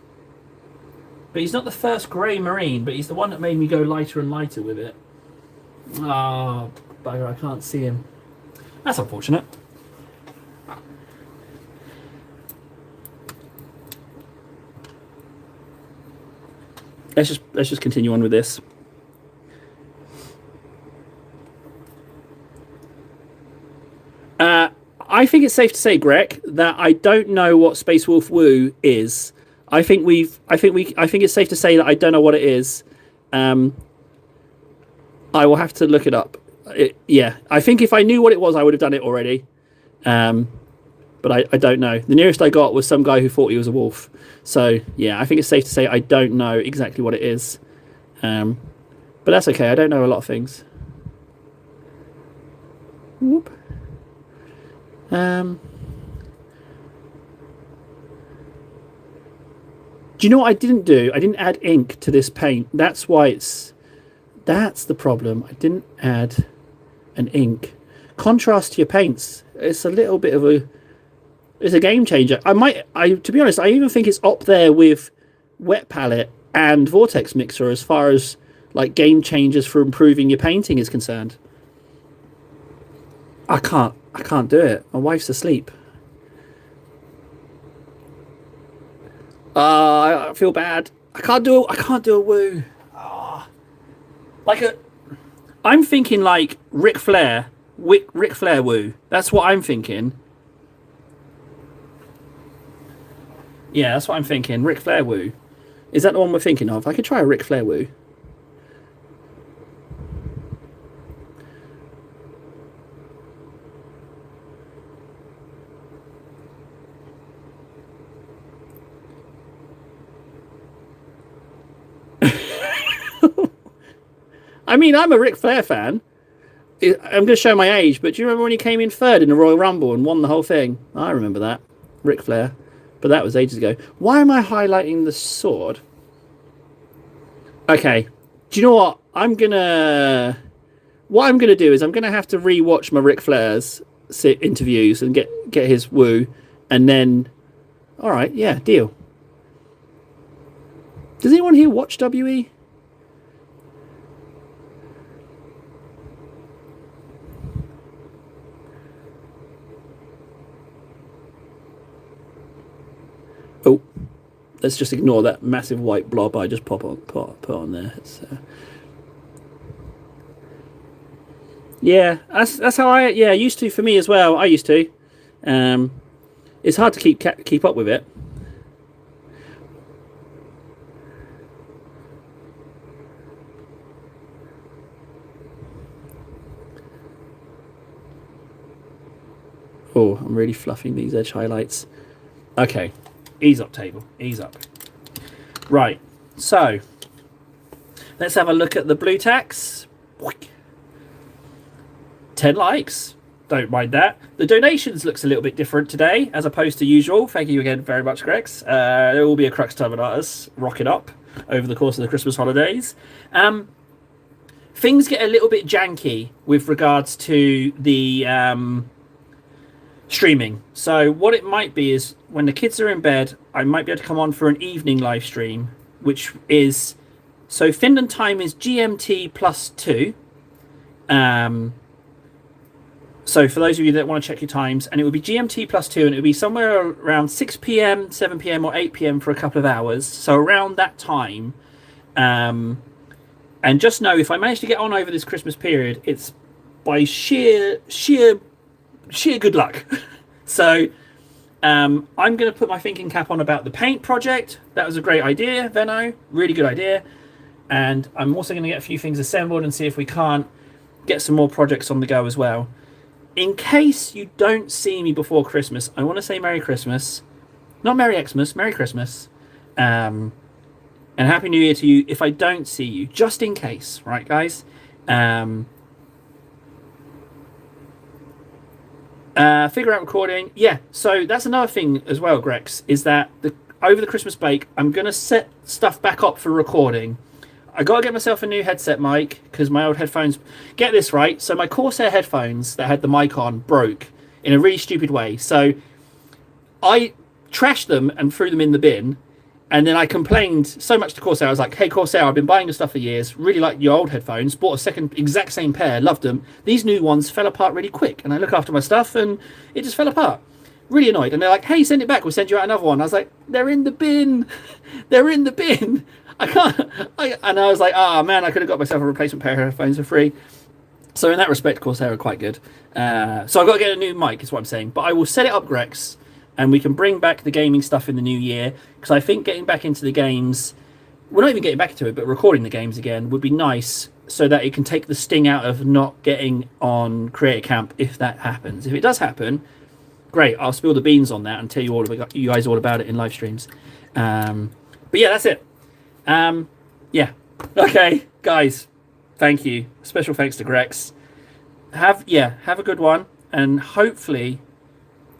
But he's not the first grey marine, but he's the one that made me go lighter and lighter with it. Oh, bugger, I can't see him. That's unfortunate. Let's just continue on with this. I think it's safe to say, Greg, that I don't know what Space Wolf Woo is. I think it's safe to say that I don't know what it is. I will have to look it up. I think if I knew what it was, I would have done it already. But I don't know. The nearest I got was some guy who thought he was a wolf. So yeah, I think it's safe to say I don't know exactly what it is. But that's okay. I don't know a lot of things. Whoop. Do you know what I didn't do? I didn't add ink to this paint. That's the problem. I didn't add an ink. Contrast to your paints. It's a little bit of it's a game changer. To be honest, I even think it's up there with Wet Palette and Vortex Mixer as far as like game changers for improving your painting is concerned. I can't do it. My wife's asleep. I feel bad. I can't do a woo. I'm thinking like Ric Flair woo. That's what I'm thinking. Yeah, that's what I'm thinking. Ric Flair woo. Is that the one we're thinking of? I could try a Ric Flair woo. I mean, I'm a Ric Flair fan. I'm going to show my age, but do you remember when he came in third in the Royal Rumble and won the whole thing? I remember that. Ric Flair. But that was ages ago. Why am I highlighting the sword? Okay. Do you know what? What I'm going to do is I'm going to have to re-watch my Ric Flair's interviews and get his woo. And then... Alright, yeah, deal. Does anyone here watch WE? Oh, let's just ignore that massive white blob I just put on there. Yeah, that's how I used to for me as well. I used to. It's hard to keep up with it. Oh, I'm really fluffing these edge highlights. Okay. Ease up, table. Ease up. Right. So, let's have a look at the blue tacks. 10 likes. Don't mind that. The donations looks a little bit different today as opposed to usual. Thank you again very much, Grex. There will be a Crux Terminatus rocket up over the course of the Christmas holidays. Things get a little bit janky with regards to the... streaming. So what it might be is when the kids are in bed, I might be able to come on for an evening live stream, which is so Finland time is GMT +2. So for those of you that want to check your times, and it would be GMT +2, and it would be somewhere around 6 p.m., 7 p.m., or 8 p.m. for a couple of hours. So around that time. And just know, if I manage to get on over this Christmas period, it's by sheer good luck. So I'm going to put my thinking cap on about the paint project. That was a great idea, Venno. Really good idea. And I'm also going to get a few things assembled and see if we can't get some more projects on the go as well. In case you don't see me before Christmas, I want to say Merry Christmas. Not Merry Xmas, Merry Christmas. And Happy New Year to you if I don't see you, just in case, right, guys? Figure out recording. Yeah, so that's another thing as well, Grex, is that over the Christmas break, I'm going to set stuff back up for recording. I got to get myself a new headset mic because my old headphones... Get this right. So my Corsair headphones that had the mic on broke in a really stupid way. So I trashed them and threw them in the bin. And then I complained so much to Corsair. I was like, hey, Corsair, I've been buying your stuff for years. Really like your old headphones. Bought a second exact same pair. Loved them. These new ones fell apart really quick. And I look after my stuff and it just fell apart. Really annoyed. And they're like, hey, send it back. We'll send you out another one. I was like, they're in the bin. They're in the bin. I can't. And I was like, oh, man, I could have got myself a replacement pair of headphones for free. So in that respect, Corsair are quite good. So I've got to get a new mic is what I'm saying. But I will set it up, Grex. And we can bring back the gaming stuff in the new year. Because I think getting back into the games... We're not even getting back into it, but recording the games again would be nice so that it can take the sting out of not getting on Creator Camp if that happens. If it does happen, great. I'll spill the beans on that and tell you guys all about it in live streams. But yeah, that's it. Yeah. Okay, guys. Thank you. Special thanks to Grex. Have a good one. And hopefully,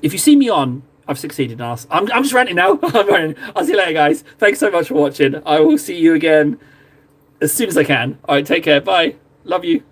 if you see me on... I've succeeded in us. I'm just ranting now. I'm ranting. I'll see you later, guys. Thanks so much for watching. I will see you again as soon as I can. All right, take care. Bye. Love you.